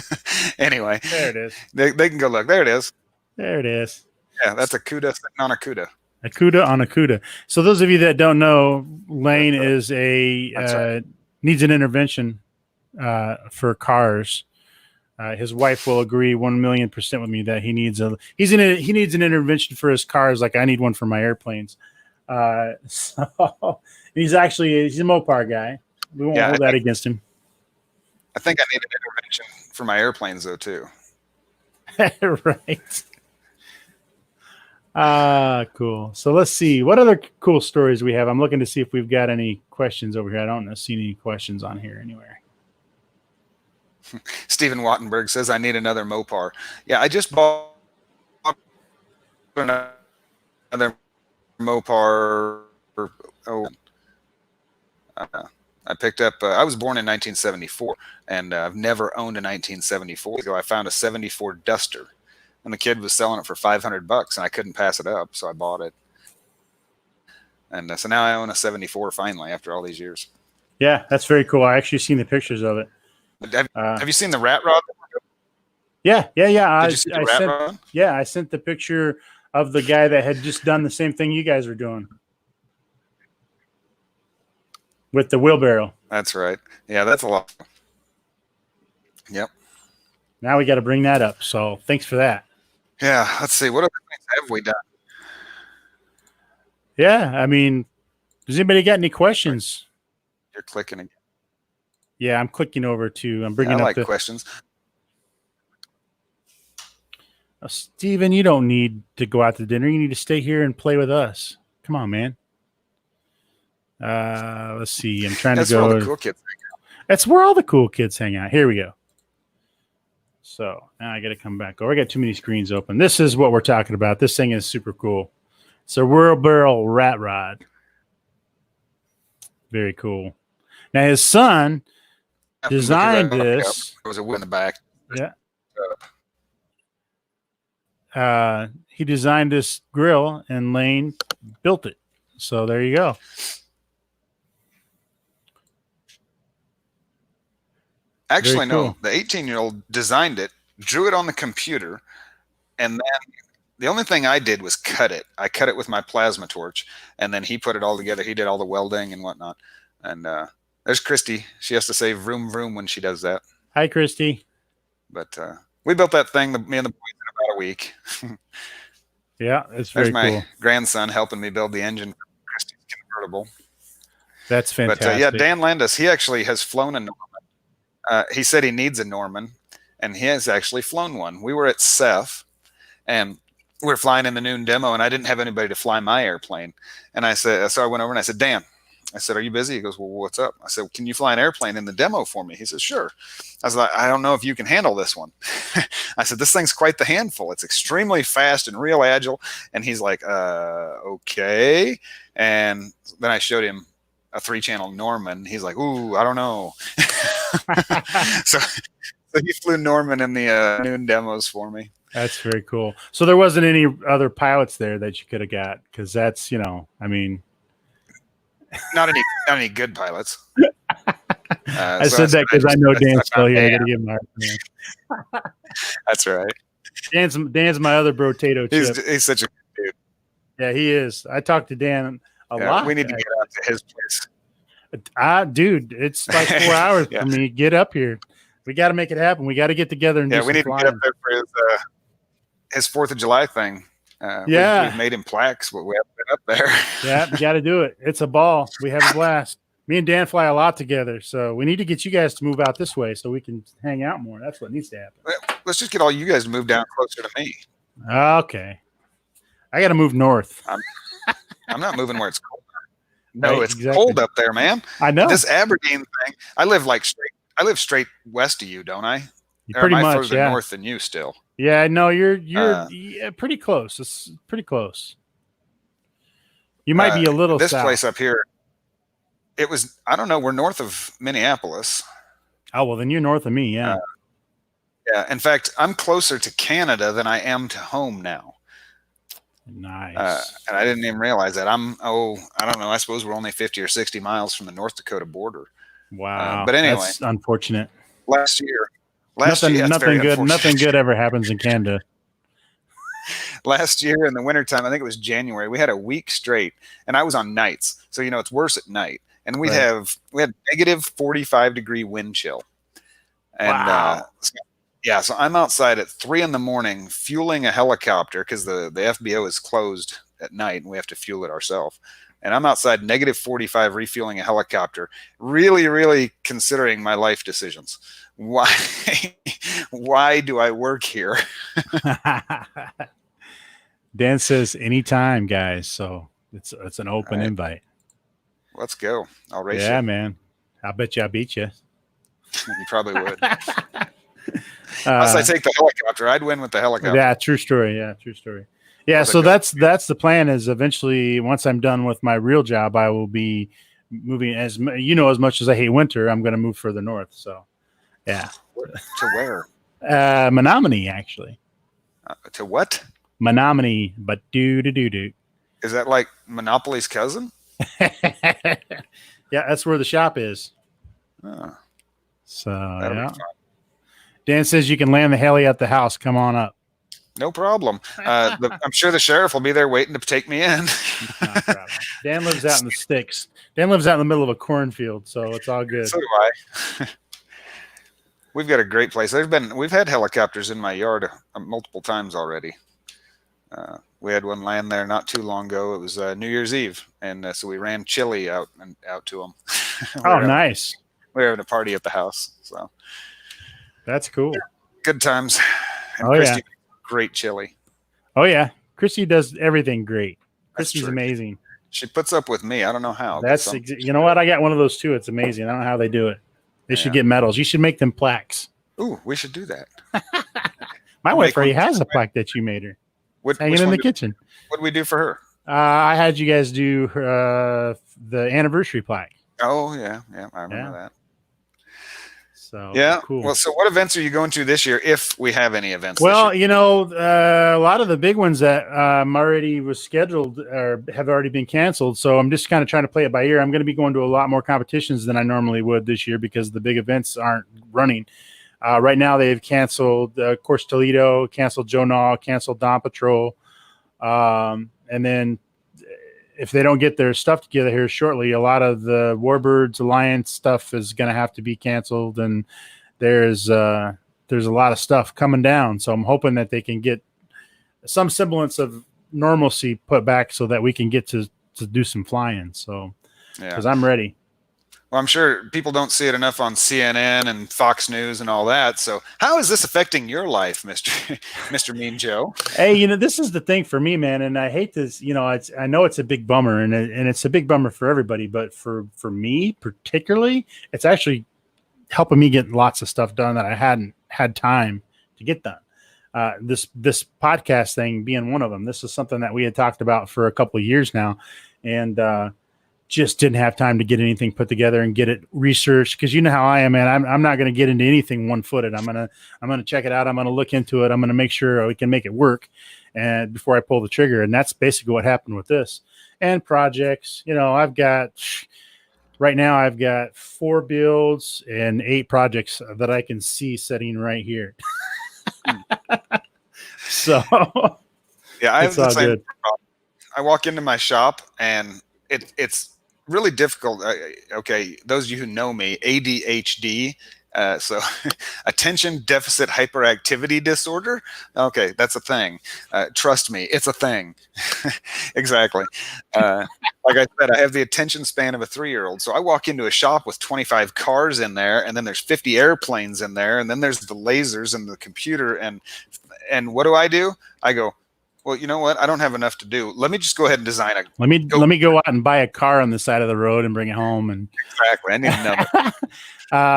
Anyway, There it is. they can go look. There it is. There it is. Yeah, that's a CUDA sitting on a CUDA. A CUDA on a CUDA. So those of you that don't know, Laine is needs an intervention for cars. His wife will agree 1,000,000% with me that he needs an intervention for his cars, like I need one for my airplanes. So he's a Mopar guy. We won't hold that against him. I think I need an intervention for my airplanes though too. Right. Cool. So let's see what other cool stories we have. I'm looking to see if we've got any questions over here. I don't see any questions on here anywhere. Stephen Wattenberg says, I need another Mopar. Yeah, I just bought another Mopar. I picked up, I was born in 1974, and I've never owned a 1974. So I found a 74 Duster, and the kid was selling it for $500, and I couldn't pass it up, so I bought it. And so now I own a 74 finally after all these years. Yeah, that's very cool. I actually seen the pictures of it. Have you seen the rat rod? Yeah. Did you see the rat rod? Yeah, I sent the picture of the guy that had just done the same thing you guys were doing with the wheelbarrow. That's right. Yeah, that's a lot. Yep. Now we got to bring that up. So thanks for that. Yeah. Let's see. What other things have we done? Yeah. I mean, does anybody got any questions? You're clicking again. Yeah, I'm clicking over to. I'm bringing up the questions. Steven, you don't need to go out to dinner. You need to stay here and play with us. Come on, man. Let's see. I'm trying to go. Where all the cool kids hang out. That's where all the cool kids hang out. Here we go. So now I got to come back. Oh, I got too many screens open. This is what we're talking about. This thing is super cool. It's a wheelbarrow rat rod. Very cool. Now his son designed this. There was a wood in the back. Yeah. He designed this grill and Laine built it. So there you go. Actually, no. The 18-year-old designed it, drew it on the computer, and then the only thing I did was cut it. I cut it with my plasma torch, and then he put it all together. He did all the welding and whatnot. And there's Christy. She has to say vroom, vroom when she does that. Hi, Christy. But we built that thing, me and the boys, in about a week. Yeah, it's very cool. There's my grandson helping me build the engine for Christy's convertible. That's fantastic. But yeah, Dan Landis, he actually has flown a Norman. He said he needs a Norman, and he has actually flown one. We were at CEF, and we were flying in the noon demo, and I didn't have anybody to fly my airplane. And I said, so I went over and I said, Dan, I said, are you busy? He goes, well, what's up? I said, can you fly an airplane in the demo for me? He says, sure. I was like, I don't know if you can handle this one. I said, this thing's quite the handful. It's extremely fast and real agile. And he's like, okay. And then I showed him a 3-channel Norman. He's like, ooh, I don't know. so he flew Norman in the noon demos for me. That's very cool. So there wasn't any other pilots there that you could have got, because that's, I mean, not any good pilots. I said that because I know Dan's still here. I gotta give him a That's right. Dan's my other Bro-Tatoe Chip. He's such a good dude. Yeah, he is. I talked to Dan a lot. We need to get out to his place. Dude, it's like 4 hours for me. Get up here. We got to make it happen. We got to get together and do we some need flying. to get up there for his 4th of July thing. We've made him plaques, but we haven't been up there. Yeah, you got to do it. It's a ball. We have a blast. Me and Dan fly a lot together, so we need to get you guys to move out this way so we can hang out more. That's what needs to happen. Let's just get all you guys to move down closer to me. Okay. I got to move north. I'm not moving where it's cold. No, Right, it's exactly. cold up there, man. I know. This Aberdeen thing. I live straight west of you, don't I? Or Pretty am I much, further yeah. north than you still? Yeah, no, you're pretty close. It's pretty close. You might be a little this south. place up here. It was, I don't know, we're north of Minneapolis. Oh, well, then you're north of me, yeah. Yeah, in fact, I'm closer to Canada than I am to home now. Nice. And I didn't even realize that. I don't know. I suppose we're only 50 or 60 miles from the North Dakota border. Wow. But anyway, that's unfortunate. Last year, nothing good ever happens in Canada. Last year in the wintertime, I think it was January, we had a week straight, and I was on nights. So, it's worse at night. And we had negative 45-degree wind chill. And wow. So I'm outside at 3 a.m. fueling a helicopter because the FBO is closed at night and we have to fuel it ourselves. And I'm outside negative 45 refueling a helicopter, really, really considering my life decisions. Why do I work here? Dan says anytime, guys. So it's an open invite. Let's go. I'll race you. Yeah, man. I bet you I beat you. You probably would. Unless I take the helicopter, I'd win with the helicopter. Yeah, true story. Yeah, so that's the plan. Is eventually, once I'm done with my real job, I will be moving. As much as I hate winter, I'm going to move further north. So, yeah. To where? Menominee, actually. To what? Menominee, but do. Is that like Monopoly's cousin? Yeah, that's where the shop is. Oh, so yeah. Dan says you can land the heli at the house. Come on up. No problem. I'm sure the sheriff will be there waiting to take me in. No problem. Dan lives out in the sticks. Dan lives out in the middle of a cornfield, so it's all good. So do I. We've got a great place. We've had helicopters in my yard multiple times already. We had one land there not too long ago. It was New Year's Eve, and so we ran chili out to them. Nice. We were having a party at the house, so that's cool. Good times. And Christy, great chili. Oh yeah, Christy does everything great. Christy's amazing. She puts up with me. I don't know how. You know what? I got one of those too. It's amazing. I don't know how they do it. They should get medals. You should make them plaques. Ooh, we should do that. My wife already has a plaque that you made her. Hanging in the kitchen. What did we do for her? I had you guys do the anniversary plaque. Oh yeah, I remember that. So yeah, cool. Well, so what events are you going to this year, if we have any events? Well, a lot of the big ones that already was scheduled or have already been canceled. So I'm just kind of trying to play it by ear. I'm going to be going to a lot more competitions than I normally would this year because the big events aren't running. Right now, they've canceled, of course, Toledo, canceled Joe Naw, canceled Dawn Patrol. And then if they don't get their stuff together here shortly, a lot of the Warbirds Alliance stuff is going to have to be canceled. And there's a lot of stuff coming down. So I'm hoping that they can get some semblance of normalcy put back so that we can get to do some flying. So, because I'm ready. Well, I'm sure people don't see it enough on CNN and Fox News and all that. So how is this affecting your life, Mr. Mean Joe? Hey, this is the thing for me, man. And I hate this, I know it's a big bummer and it's a big bummer for everybody, but for me particularly, it's actually helping me get lots of stuff done that I hadn't had time to get done. This podcast thing being one of them. This is something that we had talked about for a couple of years now. And, just didn't have time to get anything put together and get it researched. Cause you know how I am, man. I'm not going to get into anything one-footed. I'm going to check it out. I'm going to look into it. I'm going to make sure we can make it work and before I pull the trigger. And that's basically what happened with this and projects. I've got 4 builds and 8 projects that I can see sitting right here. So yeah, it's all good. I walk into my shop and it's really difficult. Okay, those of you who know me, ADHD So attention deficit hyperactivity disorder. Okay, that's a thing. Trust me, it's a thing. Exactly. Like I said, I have the attention span of a 3-year-old. So I walk into a shop with 25 cars in there, and then there's 50 airplanes in there, and then there's the lasers and the computer. And what do? I go, well, you know what? I don't have enough to do. Let me just go ahead and design a. Let me go out and buy a car on the side of the road and bring it home. And exactly, I need to know.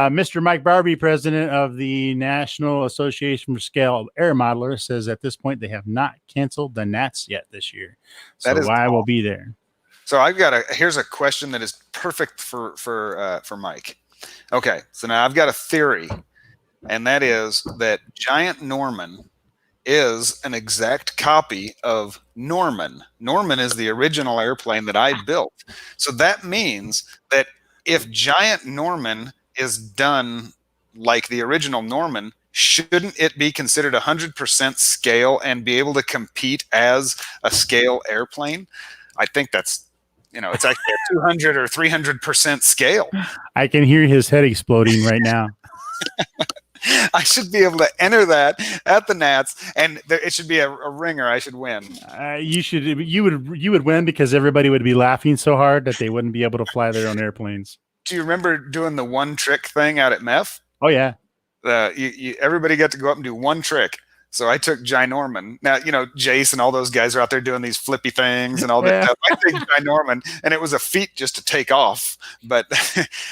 Mr. Mike Barbie, president of the National Association for Scale Air Modelers, says at this point they have not canceled the Nats yet this year. So I will be there. So here's a question that is perfect for Mike. Okay, so now I've got a theory, and that is that Giant Norman is an exact copy of Norman. Norman is the original airplane that I built. So that means that if Giant Norman is done like the original Norman, shouldn't it be considered 100% scale and be able to compete as a scale airplane? I think that's, it's actually a 200 or 300% scale. I can hear his head exploding right now. I should be able to enter that at the Nats, and it should be a ringer. I should win. You would win because everybody would be laughing so hard that they wouldn't be able to fly their own airplanes. Do you remember doing the one trick thing out at MEF? Oh yeah. Everybody got to go up and do one trick. So I took Ginorman. Now, Jace and all those guys are out there doing these flippy things and all that stuff. I took Ginorman, and it was a feat just to take off. But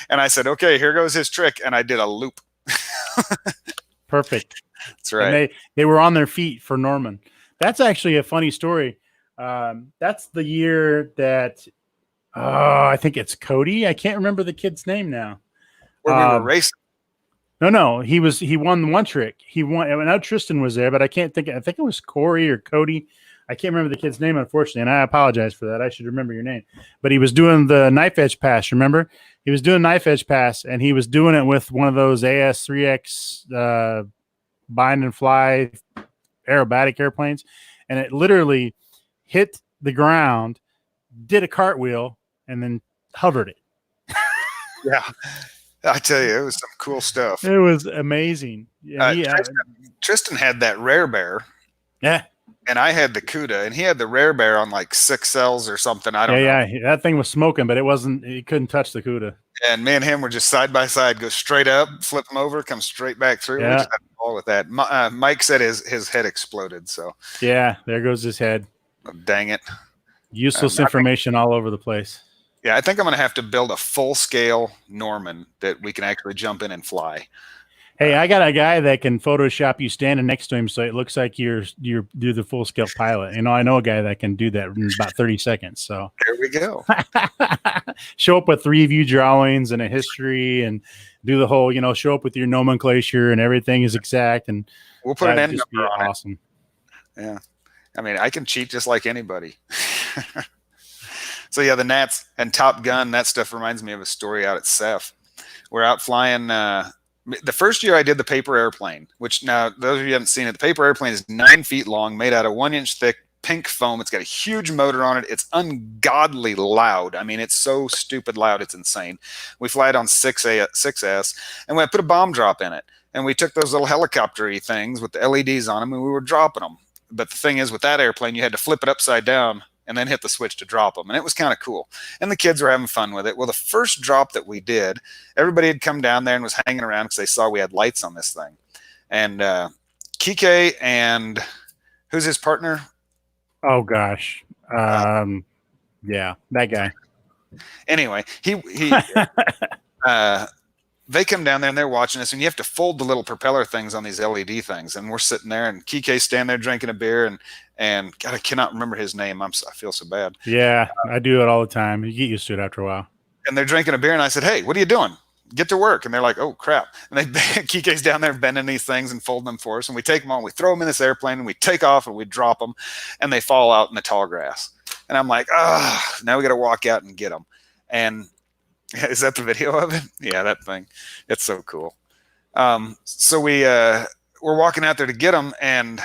and I said, okay, here goes his trick, and I did a loop. Perfect. That's right. And they were on their feet for Norman. That's actually a funny story. That's the year that I think it's Cody. I can't remember the kid's name now. Where we were racing. No. He won one trick. He won. I know Tristan was there, but I can't think. I think it was Corey or Cody. I can't remember the kid's name, unfortunately, and I apologize for that. I should remember your name. But he was doing the knife edge pass. Remember? He was doing knife edge pass, and he was doing it with one of those AS3X bind and fly aerobatic airplanes, and it literally hit the ground, did a cartwheel, and then hovered it. Yeah. I tell you, it was some cool stuff. It was amazing. Tristan had that Rare Bear. Yeah. And I had the CUDA, and he had the Rare Bear on like 6 cells or something. I don't know. Yeah, that thing was smoking, but it couldn't touch the CUDA. And me and him were just side by side, go straight up, flip him over, come straight back through. Yeah. We just had a ball with that. Mike said his head exploded. So yeah, there goes his head. Oh, dang it. Useless information all over the place. Yeah, I think I'm going to have to build a full-scale Norman that we can actually jump in and fly. Hey, I got a guy that can Photoshop you standing next to him so it looks like you're the full-scale pilot. I know a guy that can do that in about 30 seconds. So there we go. Show up with 3 view drawings and a history and do the whole, show up with your nomenclature and everything is exact. And we'll put an end number on awesome. It. Yeah. I mean, I can cheat just like anybody. So yeah, the Nats and Top Gun, that stuff reminds me of a story out at CEF. We're out flying. The first year I did the paper airplane, which now those of you who haven't seen it, the paper airplane is 9 feet long, made out of 1-inch thick pink foam. It's got a huge motor on it. It's ungodly loud. I mean, it's so stupid loud. It's insane. We fly it on 6S, and we put a bomb drop in it. And we took those little helicopter-y things with the LEDs on them, and we were dropping them. But the thing is, with that airplane, you had to flip it upside down and then hit the switch to drop them. And it was kind of cool. And the kids were having fun with it. Well, the first drop that we did, everybody had come down there and was hanging around because they saw we had lights on this thing. And Kike and who's his partner? Oh, gosh. Yeah, that guy. Anyway, they come down there and they're watching us, and you have to fold the little propeller things on these LED things. And we're sitting there, and Kike's standing there drinking a beer, and God, I cannot remember his name. I feel so bad. Yeah, I do it all the time. You get used to it after a while. And they're drinking a beer, and I said, "Hey, what are you doing? Get to work." And they're like, "Oh crap!" And Kike's down there bending these things and folding them for us, and we take them on, we throw them in this airplane, and we take off, and we drop them, and they fall out in the tall grass. And I'm like, now we got to walk out and get them. And is that the video of it? Yeah, that thing. It's so cool. So we're walking out there to get them, and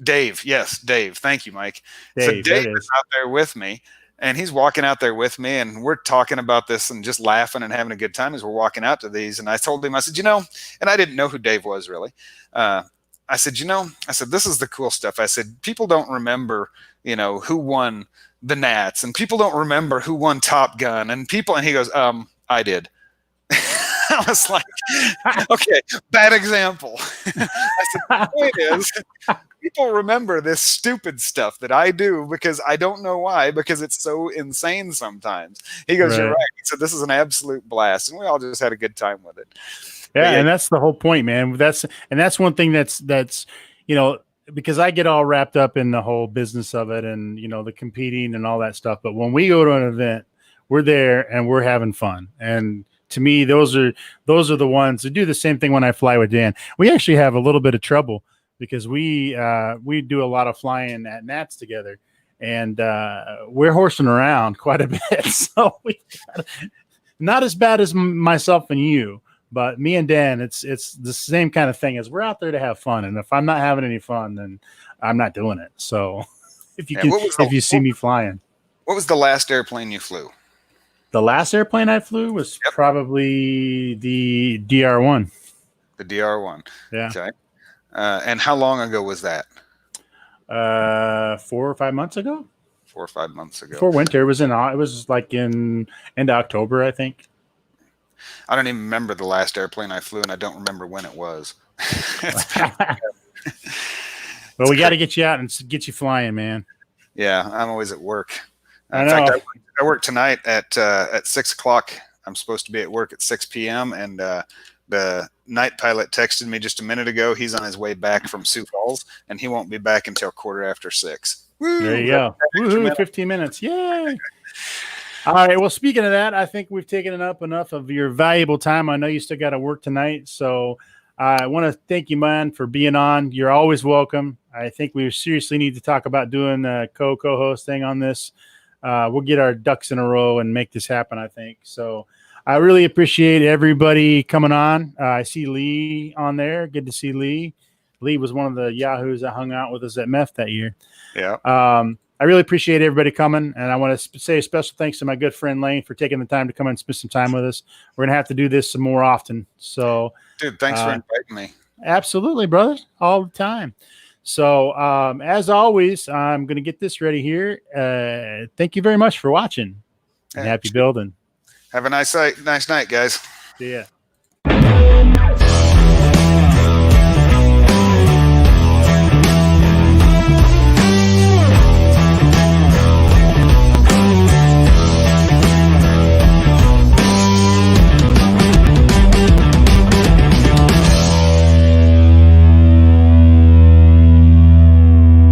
Dave. Yes, Dave. Thank you, Mike. So Dave is out there with me, And he's walking out there with me, and we're talking about this and just laughing and having a good time as we're walking out to these. And I told him, I said, and I didn't know who Dave was really. I said, this is the cool stuff. I said, people don't remember, who won the Nats, and people don't remember who won Top Gun, and he goes, I did. I was like, okay, bad example. I said, the point is, people remember this stupid stuff that I do because I don't know why, because it's so insane sometimes. He goes, You're right. He said, this is an absolute blast. And we all just had a good time with it. Yeah, and that's the whole point, man. That's one thing that's because I get all wrapped up in the whole business of it and, the competing and all that stuff. But when we go to an event, we're there and we're having fun. And to me, those are the ones that do the same thing when I fly with Dan. We actually have a little bit of trouble because we do a lot of flying at Nats together, and we're horsing around quite a bit. So not as bad as myself and you, but me and Dan, it's the same kind of thing. As we're out there to have fun, and if I'm not having any fun, then I'm not doing it. So if you see me flying, what was the last airplane you flew? The last airplane I flew was probably the DR-1. The DR-1. Yeah. Okay. And how long ago was that? 4 or 5 months ago. 4 or 5 months ago. Before winter. It was like in end of October, I think. I don't even remember the last airplane I flew, and I don't remember when it was. Well, we got to get you out and get you flying, man. Yeah, I'm always at work. In fact, I work tonight at 6 o'clock. I'm supposed to be at work at 6 p.m. And the night pilot texted me just a minute ago. He's on his way back from Sioux Falls, and he won't be back until 6:15. Woo! There you go. Woo-hoo, 15 minutes. Yay! All right. Well, speaking of that, I think we've taken up enough of your valuable time. I know you still got to work tonight, so I want to thank you, man, for being on. You're always welcome. I think we seriously need to talk about doing a co-host thing on this. We'll get our ducks in a row and make this happen, I think. So I really appreciate everybody coming on. I see Lee on there. Good to see Lee. Lee was one of the Yahoos that hung out with us at MEF that year. Yeah. I really appreciate everybody coming. And I want to say a special thanks to my good friend Laine for taking the time to come and spend some time with us. We're going to have to do this some more often. So, dude, thanks for inviting me. Absolutely, brother. All the time. So, as always, I'm going to get this ready here. Thank you very much for watching. And happy building. Have a nice night, guys. See ya.